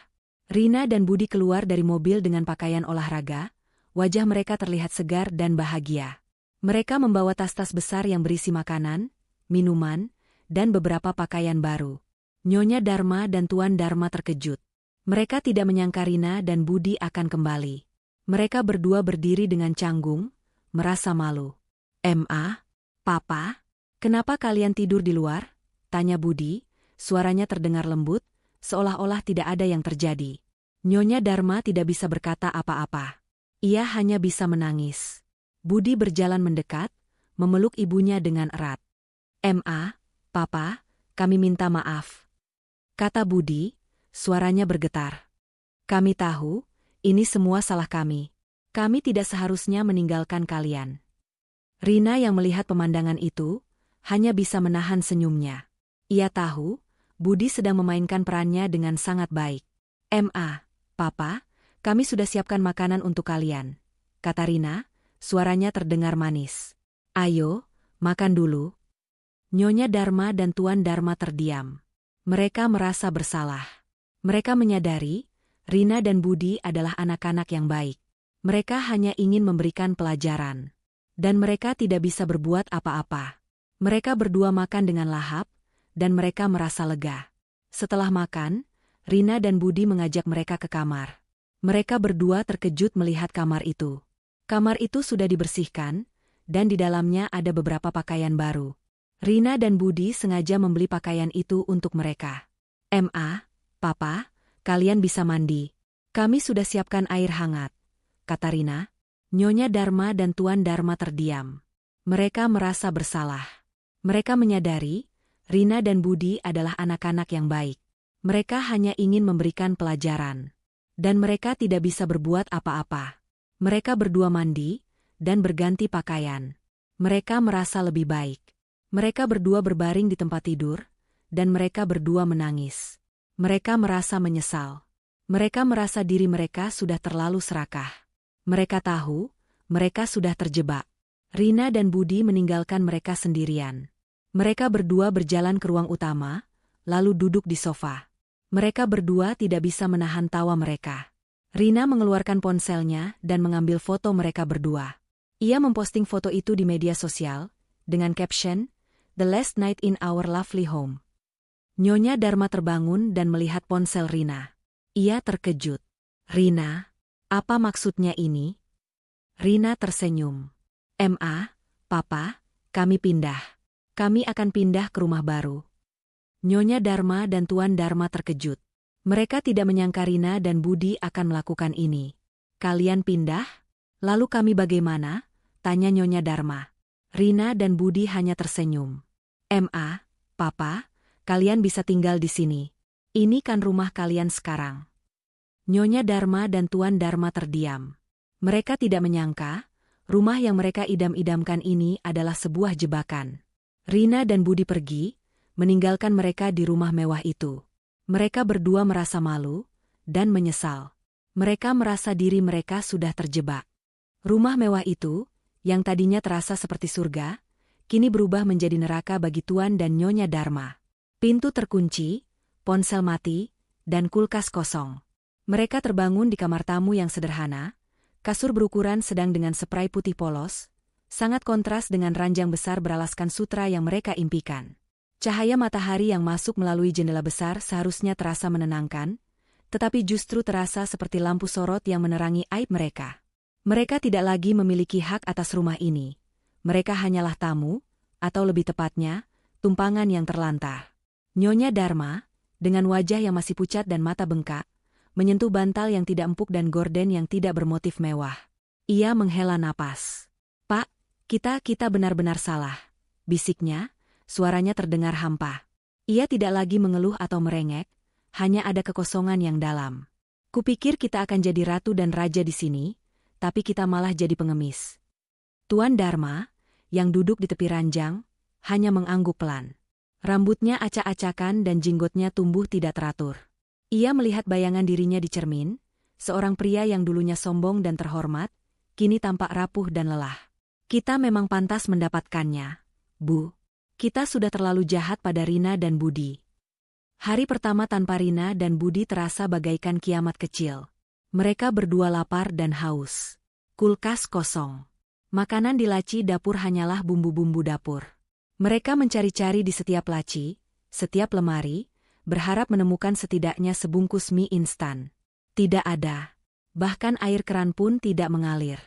Rina dan Budi keluar dari mobil dengan pakaian olahraga, wajah mereka terlihat segar dan bahagia. Mereka membawa tas-tas besar yang berisi makanan, minuman, dan beberapa pakaian baru. Nyonya Dharma dan Tuan Dharma terkejut. Mereka tidak menyangka Rina dan Budi akan kembali. Mereka berdua berdiri dengan canggung, merasa malu. "Ma, Papa, kenapa kalian tidur di luar?" tanya Budi, suaranya terdengar lembut, seolah-olah tidak ada yang terjadi. Nyonya Dharma tidak bisa berkata apa-apa. Ia hanya bisa menangis. Budi berjalan mendekat, memeluk ibunya dengan erat. "Ma, Papa, kami minta maaf," kata Budi, suaranya bergetar. "Kami tahu, ini semua salah kami. Kami tidak seharusnya meninggalkan kalian." Rina yang melihat pemandangan itu, hanya bisa menahan senyumnya. Ia tahu, Budi sedang memainkan perannya dengan sangat baik. "Ma, Papa, kami sudah siapkan makanan untuk kalian," kata Rina, suaranya terdengar manis. "Ayo, makan dulu." Nyonya Dharma dan Tuan Dharma terdiam. Mereka merasa bersalah. Mereka menyadari, Rina dan Budi adalah anak-anak yang baik. Mereka hanya ingin memberikan pelajaran. Dan mereka tidak bisa berbuat apa-apa. Mereka berdua makan dengan lahap, dan mereka merasa lega. Setelah makan, Rina dan Budi mengajak mereka ke kamar. Mereka berdua terkejut melihat kamar itu. Kamar itu sudah dibersihkan, dan di dalamnya ada beberapa pakaian baru. Rina dan Budi sengaja membeli pakaian itu untuk mereka. "Ma, Papa, kalian bisa mandi. Kami sudah siapkan air hangat," kata Rina. Nyonya Dharma dan Tuan Dharma terdiam. Mereka merasa bersalah. Mereka menyadari, Rina dan Budi adalah anak-anak yang baik. Mereka hanya ingin memberikan pelajaran. Dan mereka tidak bisa berbuat apa-apa. Mereka berdua mandi, dan berganti pakaian. Mereka merasa lebih baik. Mereka berdua berbaring di tempat tidur, dan mereka berdua menangis. Mereka merasa menyesal. Mereka merasa diri mereka sudah terlalu serakah. Mereka tahu, mereka sudah terjebak. Rina dan Budi meninggalkan mereka sendirian. Mereka berdua berjalan ke ruang utama, lalu duduk di sofa. Mereka berdua tidak bisa menahan tawa mereka. Rina mengeluarkan ponselnya dan mengambil foto mereka berdua. Ia memposting foto itu di media sosial, dengan caption, "The last night in our lovely home." Nyonya Dharma terbangun dan melihat ponsel Rina. Ia terkejut. "Rina, apa maksudnya ini?" Rina tersenyum. Papa, kami pindah. Kami akan pindah ke rumah baru." Nyonya Dharma dan Tuan Dharma terkejut. Mereka tidak menyangka Rina dan Budi akan melakukan ini. "Kalian pindah? Lalu kami bagaimana?" tanya Nyonya Dharma. Rina dan Budi hanya tersenyum. Papa, kalian bisa tinggal di sini. Ini kan rumah kalian sekarang." Nyonya Dharma dan Tuan Dharma terdiam. Mereka tidak menyangka, rumah yang mereka idam-idamkan ini adalah sebuah jebakan. Rina dan Budi pergi, meninggalkan mereka di rumah mewah itu. Mereka berdua merasa malu dan menyesal. Mereka merasa diri mereka sudah terjebak. Rumah mewah itu, yang tadinya terasa seperti surga, kini berubah menjadi neraka bagi Tuan dan Nyonya Dharma. Pintu terkunci, ponsel mati, dan kulkas kosong. Mereka terbangun di kamar tamu yang sederhana, kasur berukuran sedang dengan spray putih polos, sangat kontras dengan ranjang besar beralaskan sutra yang mereka impikan. Cahaya matahari yang masuk melalui jendela besar seharusnya terasa menenangkan, tetapi justru terasa seperti lampu sorot yang menerangi aib mereka. Mereka tidak lagi memiliki hak atas rumah ini. Mereka hanyalah tamu, atau lebih tepatnya, tumpangan yang terlantar. Nyonya Dharma, dengan wajah yang masih pucat dan mata bengkak, menyentuh bantal yang tidak empuk dan gorden yang tidak bermotif mewah. Ia menghela napas. "Pak, kita benar-benar salah," bisiknya, suaranya terdengar hampa. Ia tidak lagi mengeluh atau merengek, hanya ada kekosongan yang dalam. "Kupikir kita akan jadi ratu dan raja di sini, tapi kita malah jadi pengemis." Tuan Dharma, yang duduk di tepi ranjang, hanya mengangguk pelan. Rambutnya acak-acakan dan jenggotnya tumbuh tidak teratur. Ia melihat bayangan dirinya di cermin, seorang pria yang dulunya sombong dan terhormat, kini tampak rapuh dan lelah. "Kita memang pantas mendapatkannya, Bu. Kita sudah terlalu jahat pada Rina dan Budi." Hari pertama tanpa Rina dan Budi terasa bagaikan kiamat kecil. Mereka berdua lapar dan haus. Kulkas kosong. Makanan di laci dapur hanyalah bumbu-bumbu dapur. Mereka mencari-cari di setiap laci, setiap lemari, berharap menemukan setidaknya sebungkus mie instan. Tidak ada. Bahkan air keran pun tidak mengalir.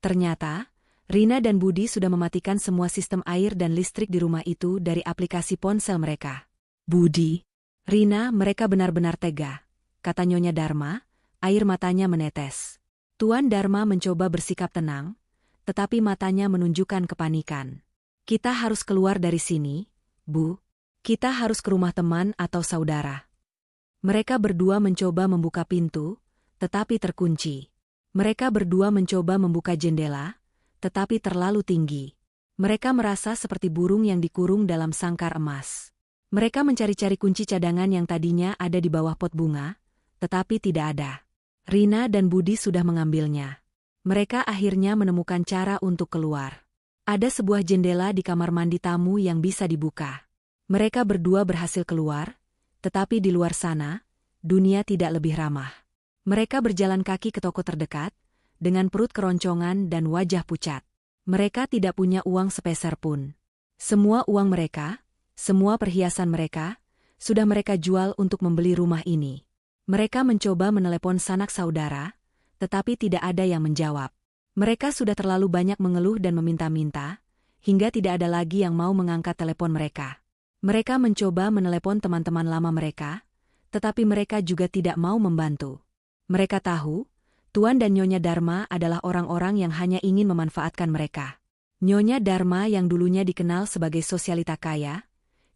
Ternyata, Rina dan Budi sudah mematikan semua sistem air dan listrik di rumah itu dari aplikasi ponsel mereka. "Budi, Rina, mereka benar-benar tega," kata Nyonya Dharma, air matanya menetes. Tuan Dharma mencoba bersikap tenang, tetapi matanya menunjukkan kepanikan. "Kita harus keluar dari sini, Bu. Kita harus ke rumah teman atau saudara." Mereka berdua mencoba membuka pintu, tetapi terkunci. Mereka berdua mencoba membuka jendela, tetapi terlalu tinggi. Mereka merasa seperti burung yang dikurung dalam sangkar emas. Mereka mencari-cari kunci cadangan yang tadinya ada di bawah pot bunga, tetapi tidak ada. Rina dan Budi sudah mengambilnya. Mereka akhirnya menemukan cara untuk keluar. Ada sebuah jendela di kamar mandi tamu yang bisa dibuka. Mereka berdua berhasil keluar, tetapi di luar sana, dunia tidak lebih ramah. Mereka berjalan kaki ke toko terdekat, dengan perut keroncongan dan wajah pucat. Mereka tidak punya uang sepeser pun. Semua uang mereka, semua perhiasan mereka, sudah mereka jual untuk membeli rumah ini. Mereka mencoba menelepon sanak saudara, tetapi tidak ada yang menjawab. Mereka sudah terlalu banyak mengeluh dan meminta-minta, hingga tidak ada lagi yang mau mengangkat telepon mereka. Mereka mencoba menelepon teman-teman lama mereka, tetapi mereka juga tidak mau membantu. Mereka tahu, Tuan dan Nyonya Dharma adalah orang-orang yang hanya ingin memanfaatkan mereka. Nyonya Dharma yang dulunya dikenal sebagai sosialita kaya,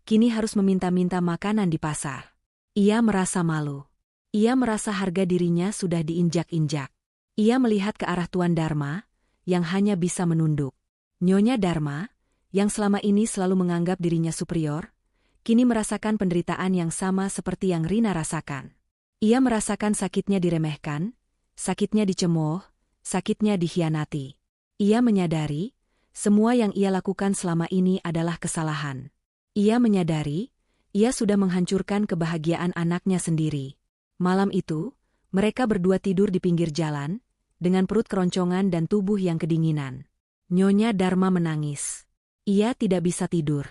kini harus meminta-minta makanan di pasar. Ia merasa malu. Ia merasa harga dirinya sudah diinjak-injak. Ia melihat ke arah Tuan Dharma, yang hanya bisa menunduk. Nyonya Dharma, yang selama ini selalu menganggap dirinya superior, kini merasakan penderitaan yang sama seperti yang Rina rasakan. Ia merasakan sakitnya diremehkan, sakitnya dicemooh, sakitnya dikhianati. Ia menyadari, semua yang ia lakukan selama ini adalah kesalahan. Ia menyadari, ia sudah menghancurkan kebahagiaan anaknya sendiri. Malam itu, mereka berdua tidur di pinggir jalan, dengan perut keroncongan dan tubuh yang kedinginan. Nyonya Dharma menangis. Ia tidak bisa tidur.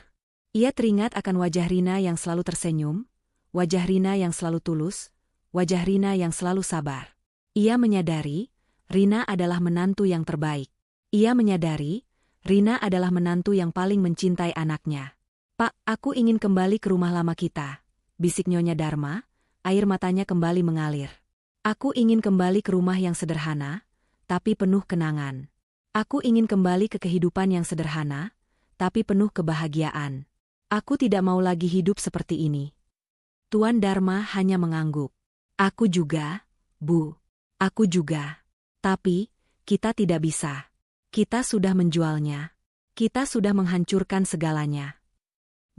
Ia teringat akan wajah Rina yang selalu tersenyum, wajah Rina yang selalu tulus, wajah Rina yang selalu sabar. Ia menyadari, Rina adalah menantu yang terbaik. Ia menyadari, Rina adalah menantu yang paling mencintai anaknya. "Pak, aku ingin kembali ke rumah lama kita," bisik Nyonya Dharma, air matanya kembali mengalir. "Aku ingin kembali ke rumah yang sederhana, tapi penuh kenangan. Aku ingin kembali ke kehidupan yang sederhana, tapi penuh kebahagiaan. Aku tidak mau lagi hidup seperti ini." Tuan Dharma hanya mengangguk. "Aku juga, Bu. Aku juga. Tapi, kita tidak bisa. Kita sudah menjualnya. Kita sudah menghancurkan segalanya."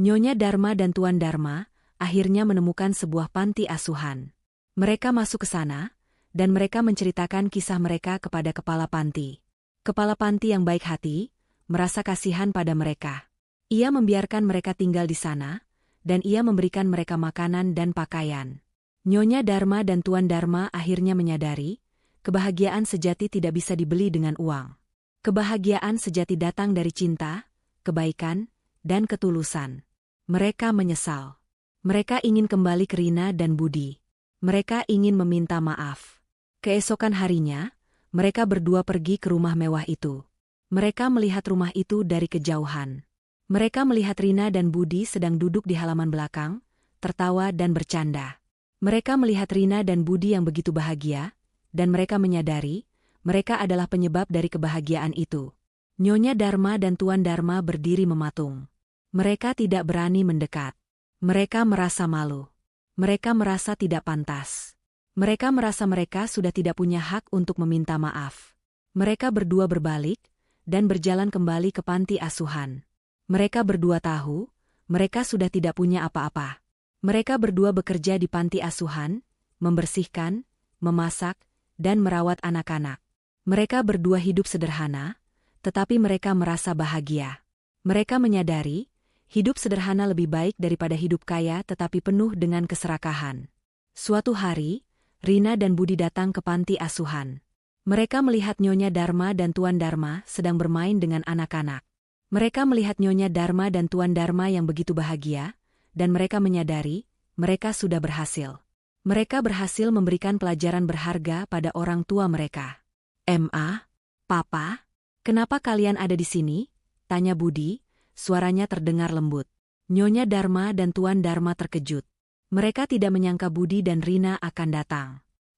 Nyonya Dharma dan Tuan Dharma akhirnya menemukan sebuah panti asuhan. Mereka masuk ke sana, dan mereka menceritakan kisah mereka kepada kepala panti. Kepala panti yang baik hati, merasa kasihan pada mereka. Ia membiarkan mereka tinggal di sana, dan ia memberikan mereka makanan dan pakaian. Nyonya Dharma dan Tuan Dharma akhirnya menyadari, kebahagiaan sejati tidak bisa dibeli dengan uang. Kebahagiaan sejati datang dari cinta, kebaikan, dan ketulusan. Mereka menyesal. Mereka ingin kembali ke Rina dan Budi. Mereka ingin meminta maaf. Keesokan harinya, mereka berdua pergi ke rumah mewah itu. Mereka melihat rumah itu dari kejauhan. Mereka melihat Rina dan Budi sedang duduk di halaman belakang, tertawa dan bercanda. Mereka melihat Rina dan Budi yang begitu bahagia, dan mereka menyadari, mereka adalah penyebab dari kebahagiaan itu. Nyonya Dharma dan Tuan Dharma berdiri mematung. Mereka tidak berani mendekat. Mereka merasa malu. Mereka merasa tidak pantas. Mereka merasa mereka sudah tidak punya hak untuk meminta maaf. Mereka berdua berbalik, dan berjalan kembali ke panti asuhan. Mereka berdua tahu, mereka sudah tidak punya apa-apa. Mereka berdua bekerja di panti asuhan, membersihkan, memasak, dan merawat anak-anak. Mereka berdua hidup sederhana, tetapi mereka merasa bahagia. Mereka menyadari, hidup sederhana lebih baik daripada hidup kaya tetapi penuh dengan keserakahan. Suatu hari, Rina dan Budi datang ke panti asuhan. Mereka melihat Nyonya Dharma dan Tuan Dharma sedang bermain dengan anak-anak. Mereka melihat Nyonya Dharma dan Tuan Dharma yang begitu bahagia, dan mereka menyadari, mereka sudah berhasil. Mereka berhasil memberikan pelajaran berharga pada orang tua mereka. "Ma, Papa, kenapa kalian ada di sini?" tanya Budi. Suaranya terdengar lembut. Nyonya Dharma dan Tuan Dharma terkejut. Mereka tidak menyangka Budi dan Rina akan datang.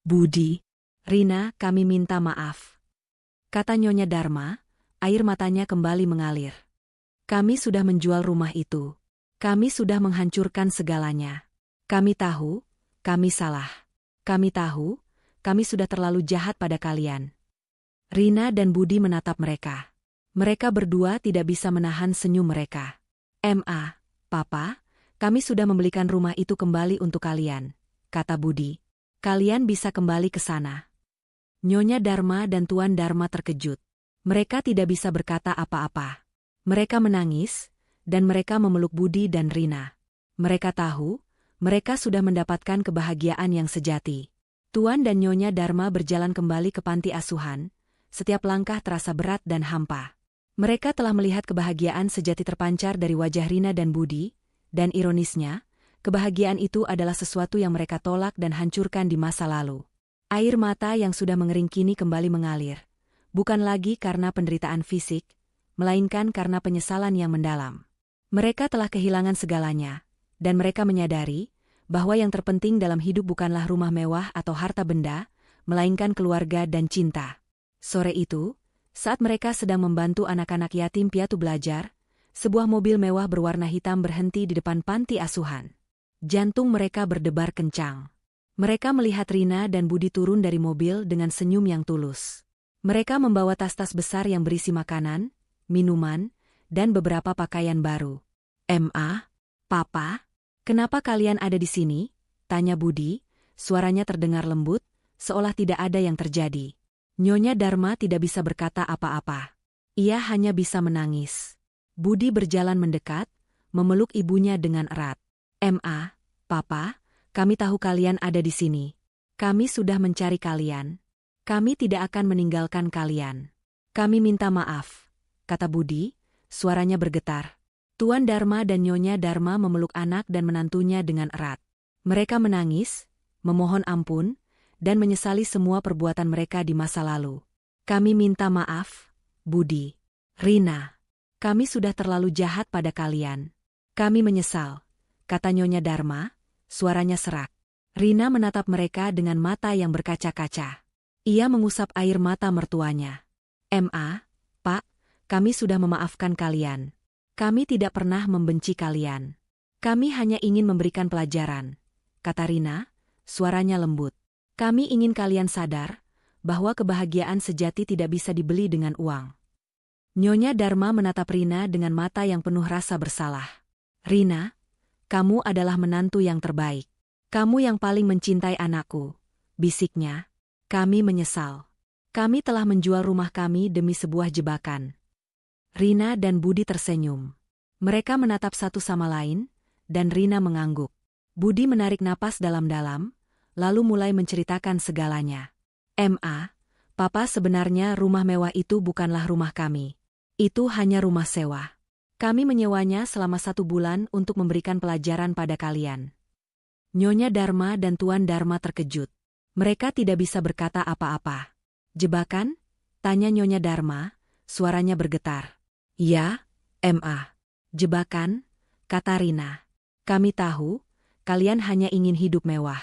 "Budi, Rina, kami minta maaf," kata Nyonya Dharma, air matanya kembali mengalir. "Kami sudah menjual rumah itu. Kami sudah menghancurkan segalanya. Kami tahu, kami salah. Kami tahu, kami sudah terlalu jahat pada kalian." Rina dan Budi menatap mereka. Mereka berdua tidak bisa menahan senyum mereka. "Ma, Papa, kami sudah membelikan rumah itu kembali untuk kalian," kata Budi. "Kalian bisa kembali ke sana." Nyonya Dharma dan Tuan Dharma terkejut. Mereka tidak bisa berkata apa-apa. Mereka menangis, dan mereka memeluk Budi dan Rina. Mereka tahu, mereka sudah mendapatkan kebahagiaan yang sejati. Tuan dan Nyonya Dharma berjalan kembali ke panti asuhan. Setiap langkah terasa berat dan hampa. Mereka telah melihat kebahagiaan sejati terpancar dari wajah Rina dan Budi, dan ironisnya, kebahagiaan itu adalah sesuatu yang mereka tolak dan hancurkan di masa lalu. Air mata yang sudah mengering kini kembali mengalir, bukan lagi karena penderitaan fisik, melainkan karena penyesalan yang mendalam. Mereka telah kehilangan segalanya, dan mereka menyadari bahwa yang terpenting dalam hidup bukanlah rumah mewah atau harta benda, melainkan keluarga dan cinta. Sore itu, saat mereka sedang membantu anak-anak yatim piatu belajar, sebuah mobil mewah berwarna hitam berhenti di depan panti asuhan. Jantung mereka berdebar kencang. Mereka melihat Rina dan Budi turun dari mobil dengan senyum yang tulus. Mereka membawa tas-tas besar yang berisi makanan, minuman, dan beberapa pakaian baru. "Ma, Papa, kenapa kalian ada di sini?" tanya Budi, suaranya terdengar lembut, seolah tidak ada yang terjadi. Nyonya Dharma tidak bisa berkata apa-apa. Ia hanya bisa menangis. Budi berjalan mendekat, memeluk ibunya dengan erat. "Ma, Papa, kami tahu kalian ada di sini. Kami sudah mencari kalian. Kami tidak akan meninggalkan kalian. Kami minta maaf," kata Budi, suaranya bergetar. Tuan Dharma dan Nyonya Dharma memeluk anak dan menantunya dengan erat. Mereka menangis, memohon ampun, dan menyesali semua perbuatan mereka di masa lalu. "Kami minta maaf, Budi. Rina. Kami sudah terlalu jahat pada kalian. Kami menyesal," kata Nyonya Dharma, suaranya serak. Rina menatap mereka dengan mata yang berkaca-kaca. Ia mengusap air mata mertuanya. "Ma, Pak, kami sudah memaafkan kalian. Kami tidak pernah membenci kalian. Kami hanya ingin memberikan pelajaran," kata Rina, suaranya lembut. "Kami ingin kalian sadar bahwa kebahagiaan sejati tidak bisa dibeli dengan uang." Nyonya Dharma menatap Rina dengan mata yang penuh rasa bersalah. "Rina, kamu adalah menantu yang terbaik. Kamu yang paling mencintai anakku," bisiknya. "Kami menyesal. Kami telah menjual rumah kami demi sebuah jebakan." Rina dan Budi tersenyum. Mereka menatap satu sama lain, dan Rina mengangguk. Budi menarik napas dalam-dalam, lalu mulai menceritakan segalanya. "Ma, Papa, sebenarnya rumah mewah itu bukanlah rumah kami. Itu hanya rumah sewa. Kami menyewanya selama 1 bulan untuk memberikan pelajaran pada kalian." Nyonya Dharma dan Tuan Dharma terkejut. Mereka tidak bisa berkata apa-apa. "Jebakan?" tanya Nyonya Dharma, suaranya bergetar. "Ya, Ma. Jebakan," kata Rina. "Kami tahu, kalian hanya ingin hidup mewah.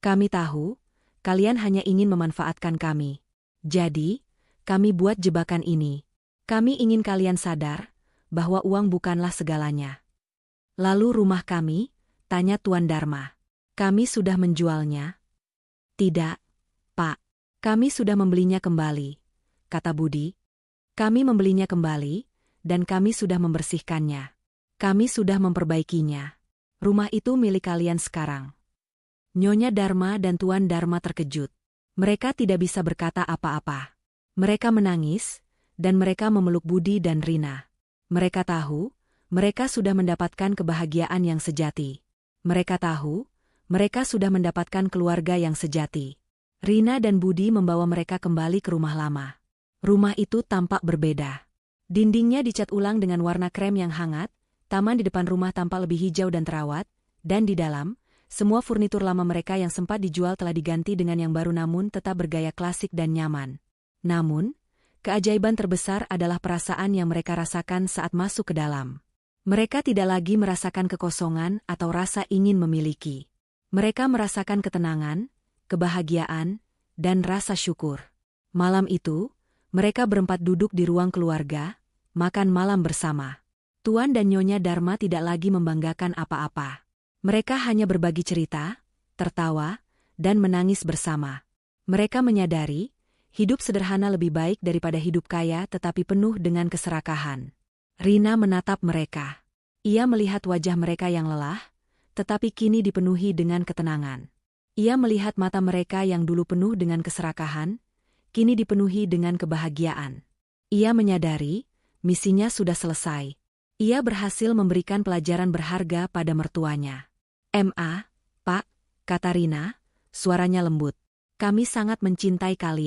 Kami tahu, kalian hanya ingin memanfaatkan kami. Jadi, kami buat jebakan ini. Kami ingin kalian sadar bahwa uang bukanlah segalanya." "Lalu rumah kami?" tanya Tuan Dharma. "Kami sudah menjualnya." "Tidak, Pak. Kami sudah membelinya kembali," kata Budi. "Kami membelinya kembali, dan kami sudah membersihkannya. Kami sudah memperbaikinya. Rumah itu milik kalian sekarang." Nyonya Dharma dan Tuan Dharma terkejut. Mereka tidak bisa berkata apa-apa. Mereka menangis, dan mereka memeluk Budi dan Rina. Mereka tahu, mereka sudah mendapatkan kebahagiaan yang sejati. Mereka tahu, mereka sudah mendapatkan keluarga yang sejati. Rina dan Budi membawa mereka kembali ke rumah lama. Rumah itu tampak berbeda. Dindingnya dicat ulang dengan warna krem yang hangat, taman di depan rumah tampak lebih hijau dan terawat, dan di dalam, semua furnitur lama mereka yang sempat dijual telah diganti dengan yang baru namun tetap bergaya klasik dan nyaman. Namun, keajaiban terbesar adalah perasaan yang mereka rasakan saat masuk ke dalam. Mereka tidak lagi merasakan kekosongan atau rasa ingin memiliki. Mereka merasakan ketenangan, kebahagiaan, dan rasa syukur. Malam itu, mereka berempat duduk di ruang keluarga, makan malam bersama. Tuan dan Nyonya Dharma tidak lagi membanggakan apa-apa. Mereka hanya berbagi cerita, tertawa, dan menangis bersama. Mereka menyadari, hidup sederhana lebih baik daripada hidup kaya tetapi penuh dengan keserakahan. Rina menatap mereka. Ia melihat wajah mereka yang lelah, tetapi kini dipenuhi dengan ketenangan. Ia melihat mata mereka yang dulu penuh dengan keserakahan, kini dipenuhi dengan kebahagiaan. Ia menyadari, misinya sudah selesai. Ia berhasil memberikan pelajaran berharga pada mertuanya. "Ma, Pak," kata Rina, suaranya lembut. "Kami sangat mencintai kalian."